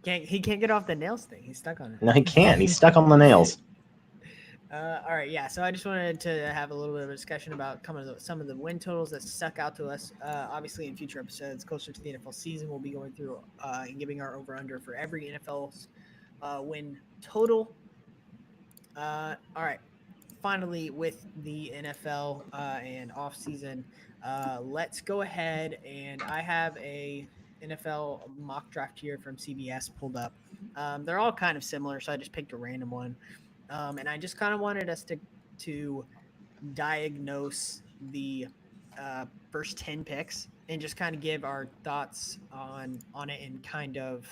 He can't get off the nails thing. He's stuck on it. No, he can't. He's stuck on the nails. All right, yeah. So I just wanted to have a little bit of a discussion about some of the win totals that stuck out to us. Obviously, in future episodes, closer to the NFL season, we'll be going through and giving our over/under for every NFL's win total. All right. Finally, with the NFL and off season, let's go ahead and I have a NFL mock draft here from CBS pulled up. They're all kind of similar, so I just picked a random one. And I just kind of wanted us to diagnose the first 10 picks and just kind of give our thoughts on it and kind of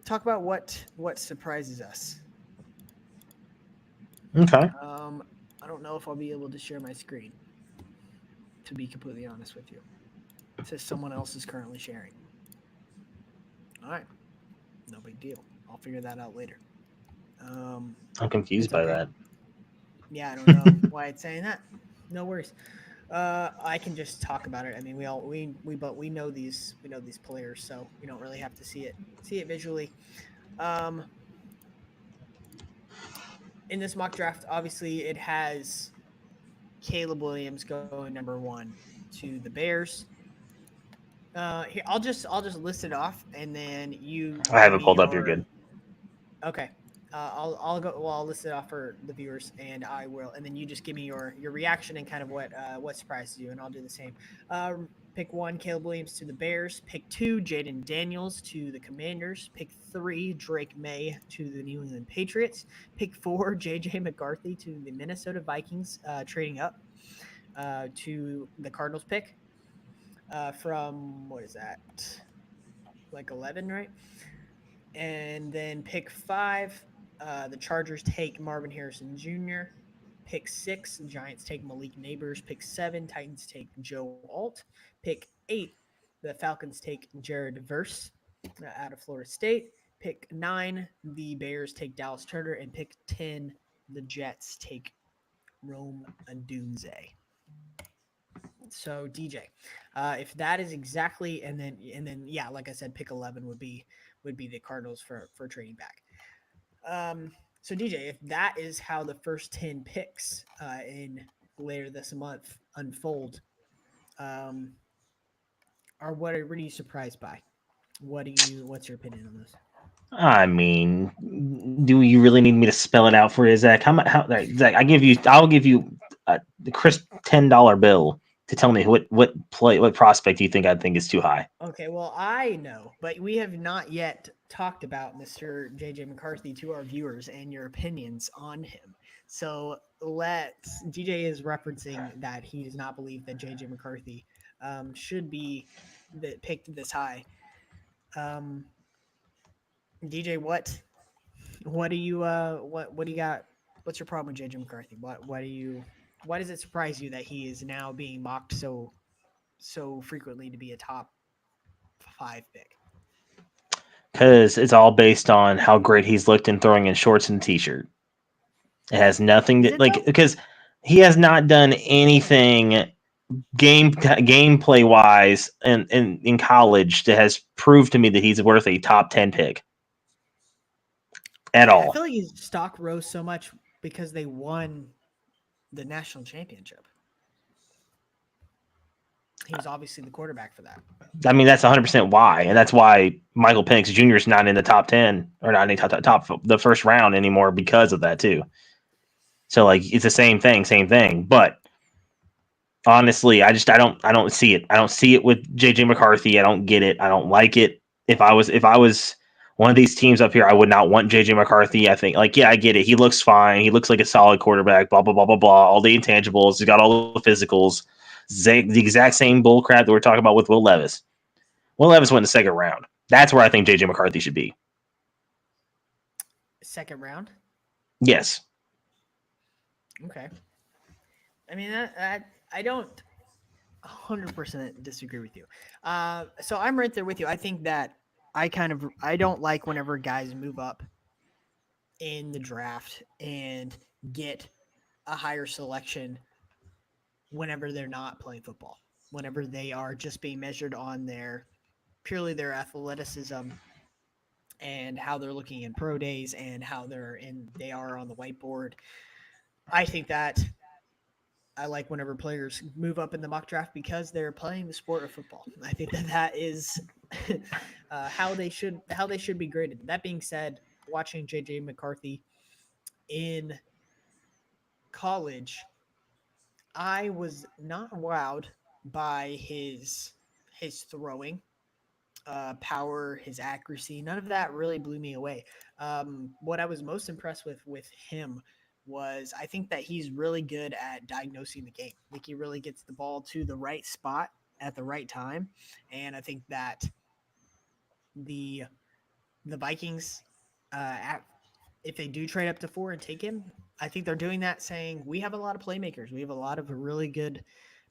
talk about what surprises us. Okay. I don't know if I'll be able to share my screen, to be completely honest with you. It says someone else is currently sharing. All right. No big deal. I'll figure that out later. I'm confused by that. Yeah, I don't know why it's saying that. No worries. I can just talk about it. I mean, we know these players, so we don't really have to see it visually. In this mock draft, obviously, it has Caleb Williams going number 1 to the Bears. Here, I'll just list it off, and then you. I have it pulled up. You're good. Okay. I'll go. Well, I'll list it off for the viewers, and I will, and then you just give me your reaction and kind of what surprises you, and I'll do the same. Pick 1, Caleb Williams to the Bears. Pick 2, Jaden Daniels to the Commanders. Pick 3, Drake May to the New England Patriots. Pick 4, J.J. McCarthy to the Minnesota Vikings, trading up to the Cardinals pick from, what is that, like 11, right? And then pick 5, the Chargers take Marvin Harrison Jr. Pick 6, Giants take Malik Neighbors. Pick 7, Titans take Joe Alt. Pick 8, the Falcons take Jared Verse out of Florida State. Pick 9, the Bears take Dallas Turner. And pick 10, the Jets take Rome Odunze. So DJ, if that is exactly, and then yeah, like I said, pick 11 would be the Cardinals for trading back. So DJ, if that is how the first 10 picks in later this month unfold, what are you surprised by? What's your opinion on this? I mean, do you really need me to spell it out for you, Zach? Zach, I'll give you the crisp $10 bill to tell me what prospect you think I think is too high. Okay, well, I know, but we have not yet talked about Mr. J.J. McCarthy to our viewers and your opinions on him. So DJ is referencing that he does not believe that J.J. McCarthy should be picked this high. DJ, what do you got? What's your problem with J.J. McCarthy? Why does it surprise you that he is now being mocked so frequently to be a top 5 pick? Because it's all based on how great he's looked in throwing in shorts and t-shirt. It has nothing to because he has not done anything gameplay wise and in college that has proved to me that he's worth a top 10 pick at all. I feel like his stock rose so much because they won the national championship. He was obviously the quarterback for that. I mean, that's 100% why, and that's why Michael Penix Jr. is not in the top 10 or not in the top the first round anymore because of that too. So like it's the same thing. But honestly, I don't see it. I don't see it with JJ McCarthy. I don't get it. I don't like it. If I was one of these teams up here, I would not want JJ McCarthy. I think, like, yeah, I get it. He looks fine. He looks like a solid quarterback, blah, blah, blah, blah, blah. All the intangibles. He's got all the physicals. The exact same bull crap that we're talking about with Will Levis. Will Levis went in the second round. That's where I think JJ McCarthy should be. Second round? Yes. Okay. I mean, I don't 100% disagree with you. So I'm right there with you. I think that I don't like whenever guys move up in the draft and get a higher selection whenever they're not playing football, whenever they are just being measured on purely their athleticism and how they're looking in pro days and how they are on the whiteboard. I think that I like whenever players move up in the mock draft because they're playing the sport of football. I think that is how they should be graded. That being said, watching JJ McCarthy in college, I was not wowed by his throwing power, his accuracy. None of that really blew me away. What I was most impressed with him was I think that he's really good at diagnosing the game. Like he really gets the ball to the right spot at the right time, and I think that the Vikings, if they do trade up to 4 and take him, I think they're doing that saying we have a lot of playmakers. We have a lot of really good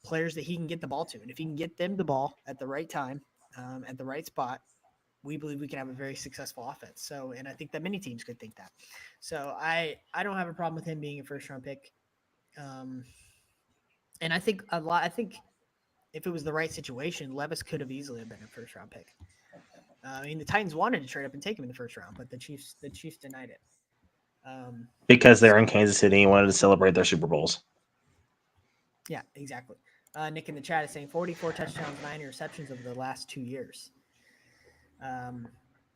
players that he can get the ball to, and if he can get them the ball at the right time, at the right spot, we believe we can have a very successful offense. So, and I think that many teams could think that. So I don't have a problem with him being a first round pick. And I think I think if it was the right situation, Levis could have easily been a first round pick. I mean, the Titans wanted to trade up and take him in the first round, but the Chiefs denied it. Because they're in Kansas City and wanted to celebrate their Super Bowls. Yeah, exactly. Nick in the chat is saying 44 touchdowns, 9 interceptions over the last 2 years.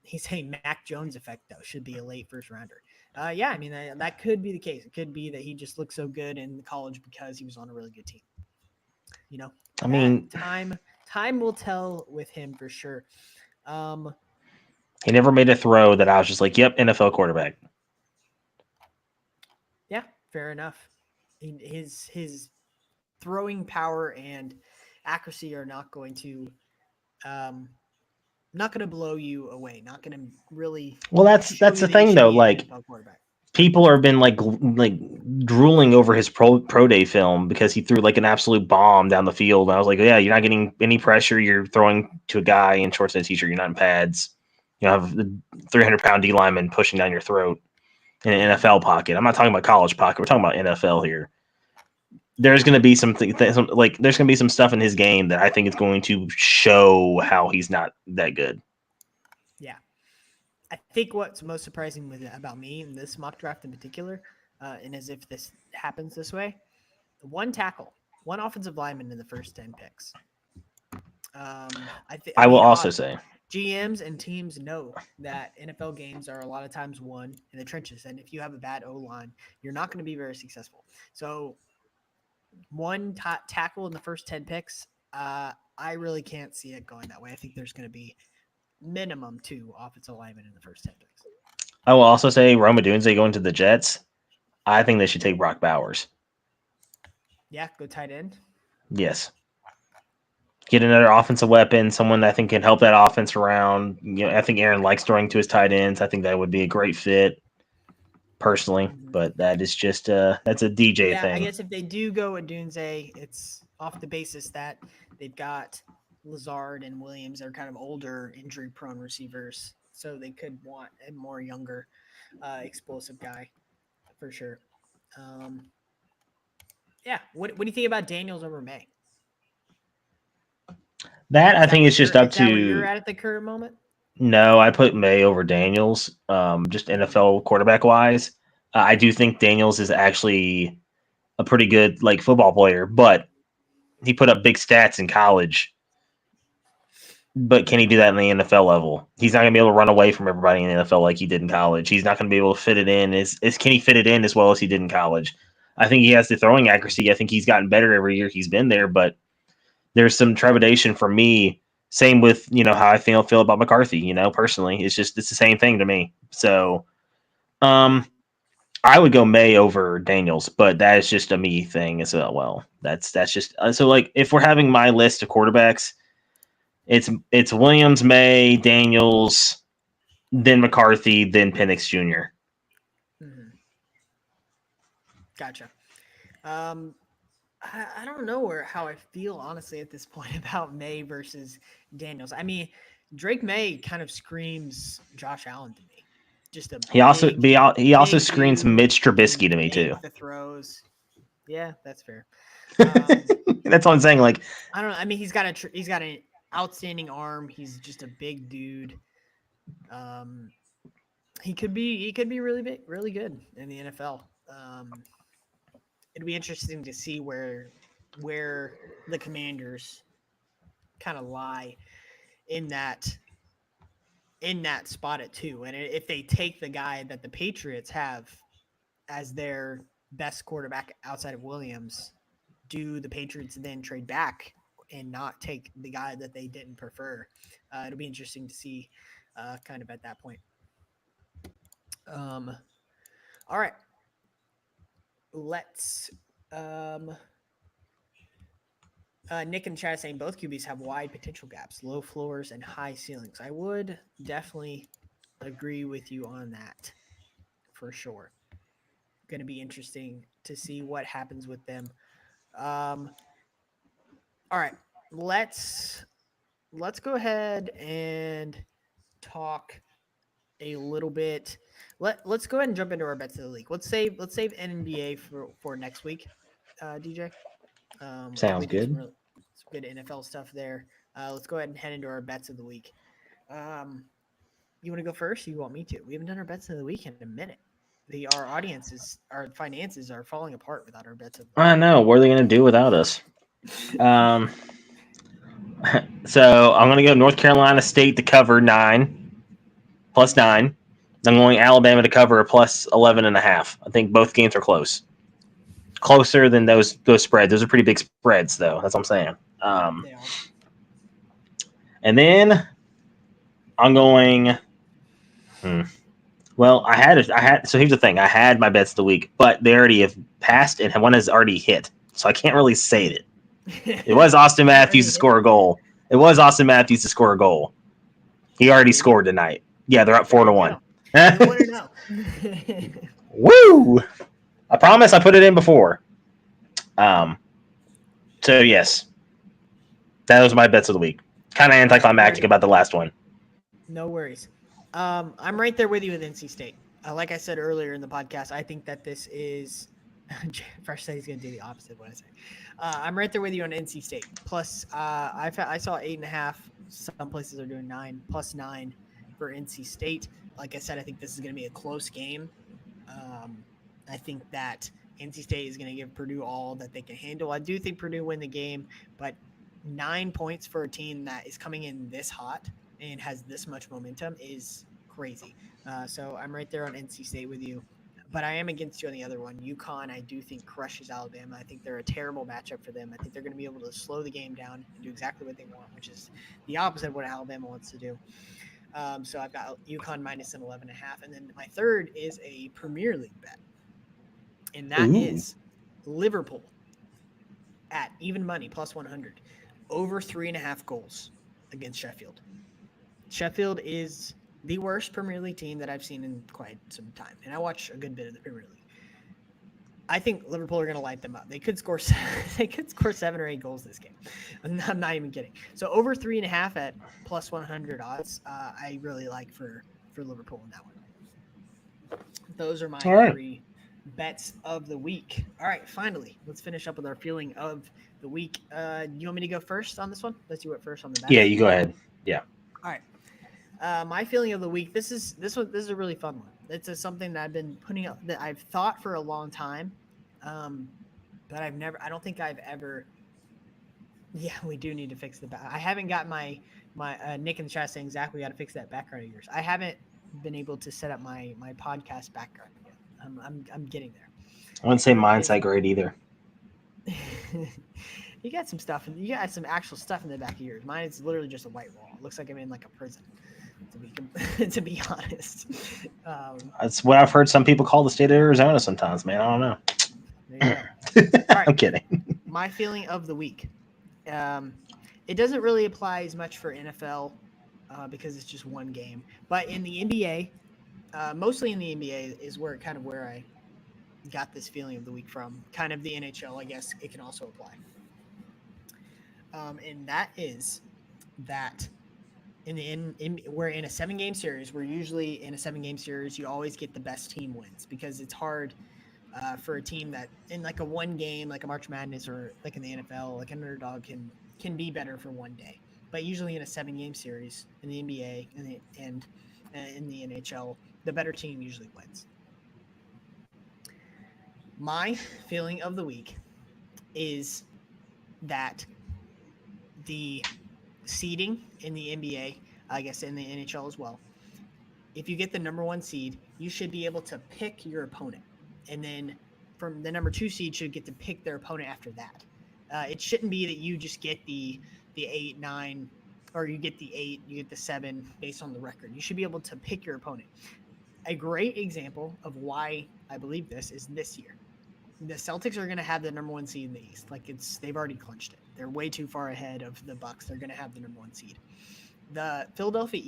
He's saying Mac Jones effect, though, should be a late first rounder. Yeah, I mean, that could be the case. It could be that he just looked so good in college because he was on a really good team. You know, I mean, time will tell with him for sure. He never made a throw that I was just like, yep, NFL quarterback. Yeah, fair enough. His throwing power and accuracy are not going to blow you away. Not going to really. Well, that's the thing though. Like people have been like drooling over his pro day film because he threw like an absolute bomb down the field. And I was like, yeah, you're not getting any pressure. You're throwing to a guy in shorts and a t-shirt. You're not in pads. You have the 300-pound D lineman pushing down your throat in an NFL pocket. I'm not talking about college pocket. We're talking about NFL here. There's going to be there's going to be some stuff in his game that I think is going to show how he's not that good. Yeah. I think what's most surprising about me in this mock draft in particular, and as if this happens this way, one offensive lineman in the first 10 picks. I will also say GMs and teams know that NFL games are a lot of times won in the trenches. And if you have a bad O-line, you're not going to be very successful. So one tackle in the first 10 picks, I really can't see it going that way. I think there's going to be minimum 2 offensive linemen in the first 10 picks. I will also say Rome Odunze going to the Jets. I think they should take Brock Bowers. Yeah, go tight end. Yes. Get another offensive weapon, someone I think can help that offense around. You know, I think Aaron likes throwing to his tight ends. I think that would be a great fit, personally. But that is just that's a DJ thing. I guess if they do go Odunze, it's off the basis that they've got Lazard and Williams are kind of older, injury-prone receivers, so they could want a more younger, explosive guy for sure. Yeah, what do you think about Daniels over May? I think it's just up to where you're at the current moment. No, I put May over Daniels, just NFL quarterback wise. I do think Daniels is actually a pretty good football player, but he put up big stats in college. But can he do that in the NFL level? He's not going to be able to run away from everybody in the NFL like he did in college. He's not going to be able to fit it in. Can he fit it in as well as he did in college? I think he has the throwing accuracy. I think he's gotten better every year he's been there, but there's some trepidation for me Same with how I feel about McCarthy. Personally, it's the same thing to me. So, I would go May over Daniels, but that is just a me thing as well. That's just so like if we're having my list of quarterbacks, it's Williams, May, Daniels, then McCarthy, then Penix Jr. Mhm. Gotcha. I don't know how I feel honestly at this point about May versus Daniels. I mean, Drake May kind of screams Josh Allen to me. Just a He also big screams dude Mitch Trubisky can to me too. make the throws. Yeah, that's fair. That's what I'm saying. Like, I don't know. I mean, he's got an outstanding arm. He's just a big dude. Um, he could be really big, really good in the NFL. It'd be interesting to see where the Commanders kind of lie in that spot at 2, and if they take the guy that the Patriots have as their best quarterback outside of Williams, do the Patriots then trade back and not take the guy that they didn't prefer? It'll be interesting to see kind of at that point. All right, let's Nick and Chad saying both QBs have wide potential gaps, low floors, and high ceilings. I would definitely agree with you on that for sure. Going to be interesting to see what happens with them. All right, let's go ahead and talk a little bit. Let's go ahead and jump into our bets of the league. Let's save NBA for next week, DJ. I think sounds we did good. some good NFL stuff there. Let's go ahead and head into our bets of the week. You want to go first? Or you want me to? We haven't done our bets of the week in a minute. Our finances are falling apart without our bets of the week. I know. What are they going to do without us? So I'm going to go North Carolina State to cover 9, plus 9. I'm going Alabama to cover a plus 11.5. I think both games are closer than those spreads. Those are pretty big spreads, though. That's what I'm saying. They are. And then I'm going. Well, I had. So here's the thing: I had my bets of the week, but they already have passed, and one has already hit, so I can't really say it. It was Austin Matthews to score a goal. It was Austin Matthews to score a goal. He already scored tonight. Yeah, they're up 4-1. Woo! I promise I put it in before. So yes, that was my bets of the week. Kind of anticlimactic about the last one. No worries. I'm right there with you with NC State. Like I said earlier in the podcast, I think that this is. Fresh said he's going to do the opposite of what I say. I'm right there with you on NC State. Plus, I saw 8.5. Some places are doing 9, plus 9 for NC State. Like I said, I think this is going to be a close game. I think that NC State is going to give Purdue all that they can handle. I do think Purdue win the game, but 9 points for a team that is coming in this hot and has this much momentum is crazy. So I'm right there on NC State with you. But I am against you on the other one. UConn, I do think crushes Alabama. I think they're a terrible matchup for them. I think they're going to be able to slow the game down and do exactly what they want, which is the opposite of what Alabama wants to do. So I've got UConn minus an 11.5. And then my third is a Premier League bet. And that is Liverpool at even money, plus 100, over 3.5 goals against Sheffield. Sheffield is the worst Premier League team that I've seen in quite some time, and I watch a good bit of the Premier League. I think Liverpool are going to light them up. They could score 7 or 8 goals this game. I'm not even kidding. So over 3.5 at plus 100 odds, I really like for Liverpool in that one. Those are my 3 bets of the week. All right, finally, let's finish up with our feeling of the week. You want me to go first on this one? Let's do it first on the bets. Yeah, you go ahead. Yeah. All right. My feeling of the week. This is a really fun one. It's something that I've been putting up that I've thought for a long time, but I don't think I've ever. Yeah, we do need to fix the back. I haven't got my Nick in the chat saying, Zach, we got to fix that background of yours. I haven't been able to set up my podcast background yet. I'm getting there. I wouldn't say mine's that great either. You got some stuff, and you got some actual stuff in the back of yours. Mine is literally just a white wall. It looks like I'm in like a prison. To be honest, That's what I've heard some people call the state of Arizona sometimes, man. I don't know. there you go. All right. I'm kidding. My feeling of the week. It doesn't really apply as much for NFL because it's just one game, but in the NBA, mostly in the NBA is where I got this feeling of the week from. Kind of the NHL, I guess it can also apply. And that is that we're in a 7-game series. We're usually in a 7-game series. You always get the best team wins because it's hard for a team that in like a one game, like a March Madness or like in the NFL, like an underdog can be better for one day. But usually in a 7-game series in the NBA and in the NHL, the better team usually wins. My feeling of the week is that the seeding in the NBA, I guess in the NHL as well, if you get the number 1 seed, you should be able to pick your opponent. And then from the number 2 seed should get to pick their opponent after that. It shouldn't be that you just get the 8, 9, or you get the 8, you get the 7 based on the record. You should be able to pick your opponent. A great example of why I believe this is this year. The Celtics are going to have the number 1 seed in the East. They've already clinched it. They're way too far ahead of the Bucks. They're going to have the number 1 seed. The Philadelphia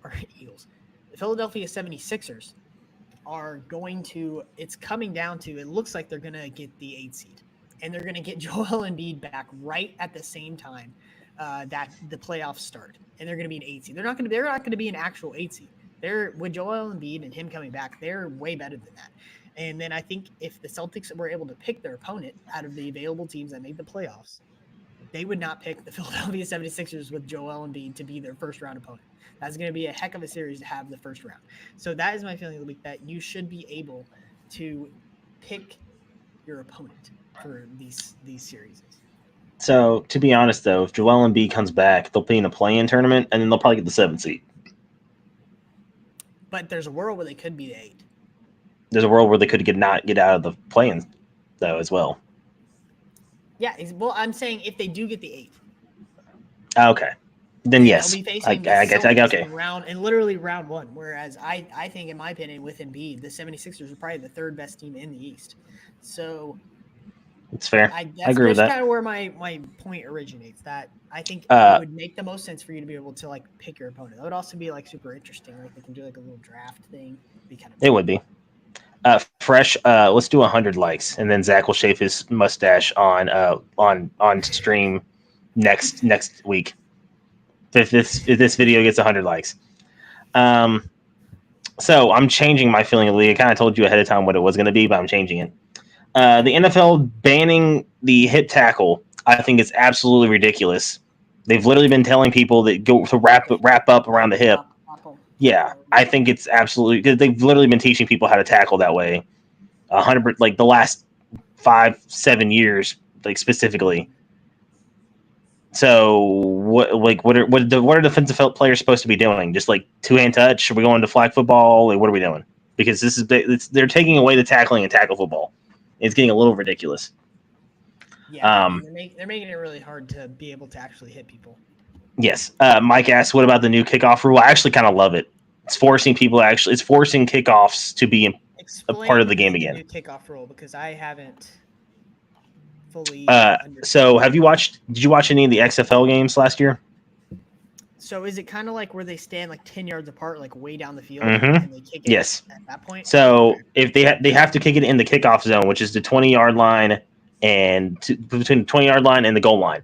the Philadelphia 76ers are it's coming down to, it looks like they're going to get the 8 seed. And they're going to get Joel Embiid back right at the same time that the playoffs start. And they're going to be an 8 seed. They're not going to be an actual 8 seed. With Joel Embiid and him coming back, they're way better than that. And then I think if the Celtics were able to pick their opponent out of the available teams that made the playoffs, they would not pick the Philadelphia 76ers with Joel Embiid to be their first round opponent. That's going to be a heck of a series to have the first round. So that is my feeling of the week, that you should be able to pick your opponent for these series. So to be honest, though, if Joel Embiid comes back, they'll be in a play-in tournament, and then they'll probably get the 7th seed. But there's a world where they could be the 8. There's a world where they could not get out of the play-in, though, as well. Yeah, well, I'm saying if they do get the 8. Okay. Then yes. They'll be facing okay. Literally round 1. Whereas I think, in my opinion, with Embiid, the 76ers are probably the 3rd best team in the East. So it's fair. I agree with that. That's kind of where my point originates. That I think it would make the most sense for you to be able to like pick your opponent. That would also be like super interesting. Like they can do like a little draft thing. It would be. Fresh. Let's do 100 likes, and then Zach will shave his mustache on stream next week. If this video gets 100 likes. So I'm changing my feeling of the league. I kind of told you ahead of time what it was going to be, but I'm changing it. The NFL banning the hip tackle, I think it's absolutely ridiculous. They've literally been telling people that go to wrap up around the hip. Yeah, I think it's absolutely, because they've literally been teaching people how to tackle that way, 100 like the last 5-7 years, like specifically. So what are defensive players supposed to be doing? Just like 2-hand touch? Are we going to flag football? Like, what are we doing? Because they're taking away the tackling and tackle football. It's getting a little ridiculous. Yeah, they're making it really hard to be able to actually hit people. Yes. Mike asked, what about the new kickoff rule? I actually kind of love it. It's forcing kickoffs to be a part of the game again. New kickoff rule, because I haven't fully so did you watch any of the XFL games last year? So is it kind of like where they stand like 10 yards apart, like way down the field, and they kick it at that point? So if they have to kick it in the kickoff zone, which is the 20-yard line and between the 20-yard line and the goal line.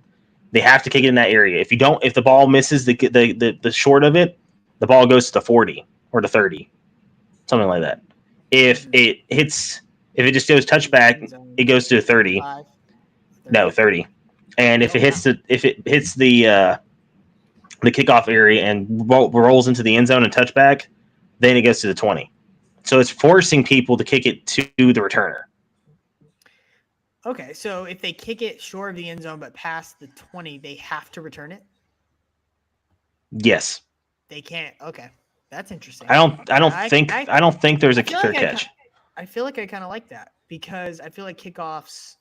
They have to kick it in that area. If the ball misses the short of it, the ball goes to the 40 or the 30, something like that. If it just goes touchback, it goes to 30. 30. No, 30. And if it hits the kickoff area and rolls into the end zone and touchback, then it goes to the 20. So it's forcing people to kick it to the returner. Okay, so if they kick it short of the end zone but past the 20, they have to return it? Yes. They can't. Okay. That's interesting. I don't think there's a clear catch. I feel like I kind of like that. because I feel like kickoffs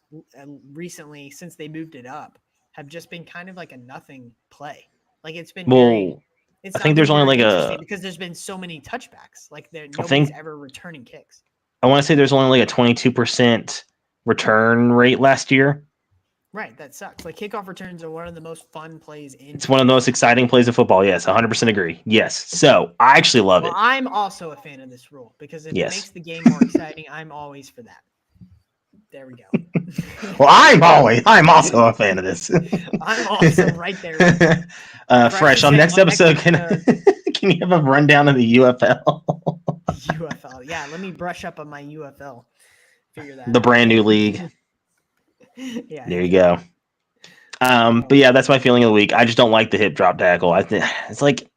recently, since they moved it up, have just been kind of like a nothing play. Like it's been Well, it's I not think been there's only very like interesting a. because there's been so many touchbacks. Like I nobody's think ever returning kicks. I want to say there's only like a 22% return rate last year. Right, that sucks. Like kickoff returns are one of the most fun plays in. It's one of the most exciting plays of football. Yes, 100% agree. Yes. So I actually love Well, it. I'm also a fan of this rule because if it Yes. makes the game more exciting, I'm always for that. There we go. Well, I'm also a fan of this. I'm also right there with you. Fresh on next episode. Can you have a rundown of the UFL? UFL. Yeah, let me brush up on my UFL. Figure that The out. brand new league. Yeah. There you go. But yeah, that's my feeling of the week. I just don't like the hip drop tackle. I think it's like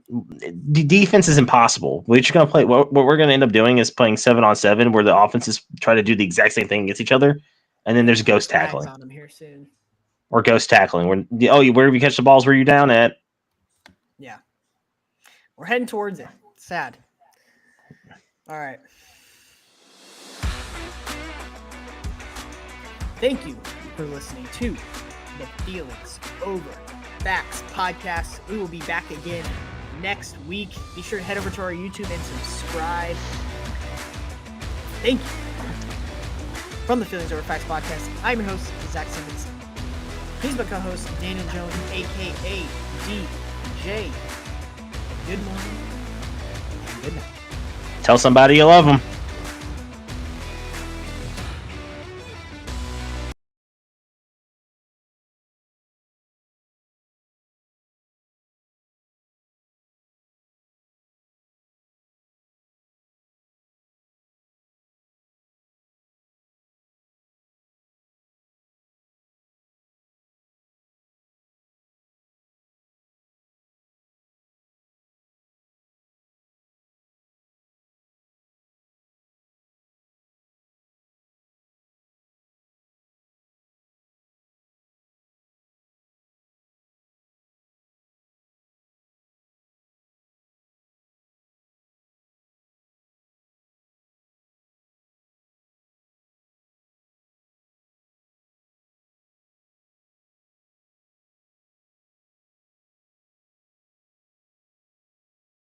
the defense is impossible. We're just gonna play. What we're gonna end up doing is playing 7-on-7, where the offenses try to do the exact same thing against each other, and then there's ghost tackling on them here soon. or ghost tackling. Where you catch the balls, where you down at? Yeah, we're heading towards it. Sad. All right. Thank you for listening to the Feelings Over Facts podcast. We will be back again next week. Be sure to head over to our YouTube and subscribe. Thank you. From the Feelings Over Facts podcast, I'm your host, Zach Simmons. He's my co-host, Daniel Jones, a.k.a. DJ. Good morning and good night. Tell somebody you love them.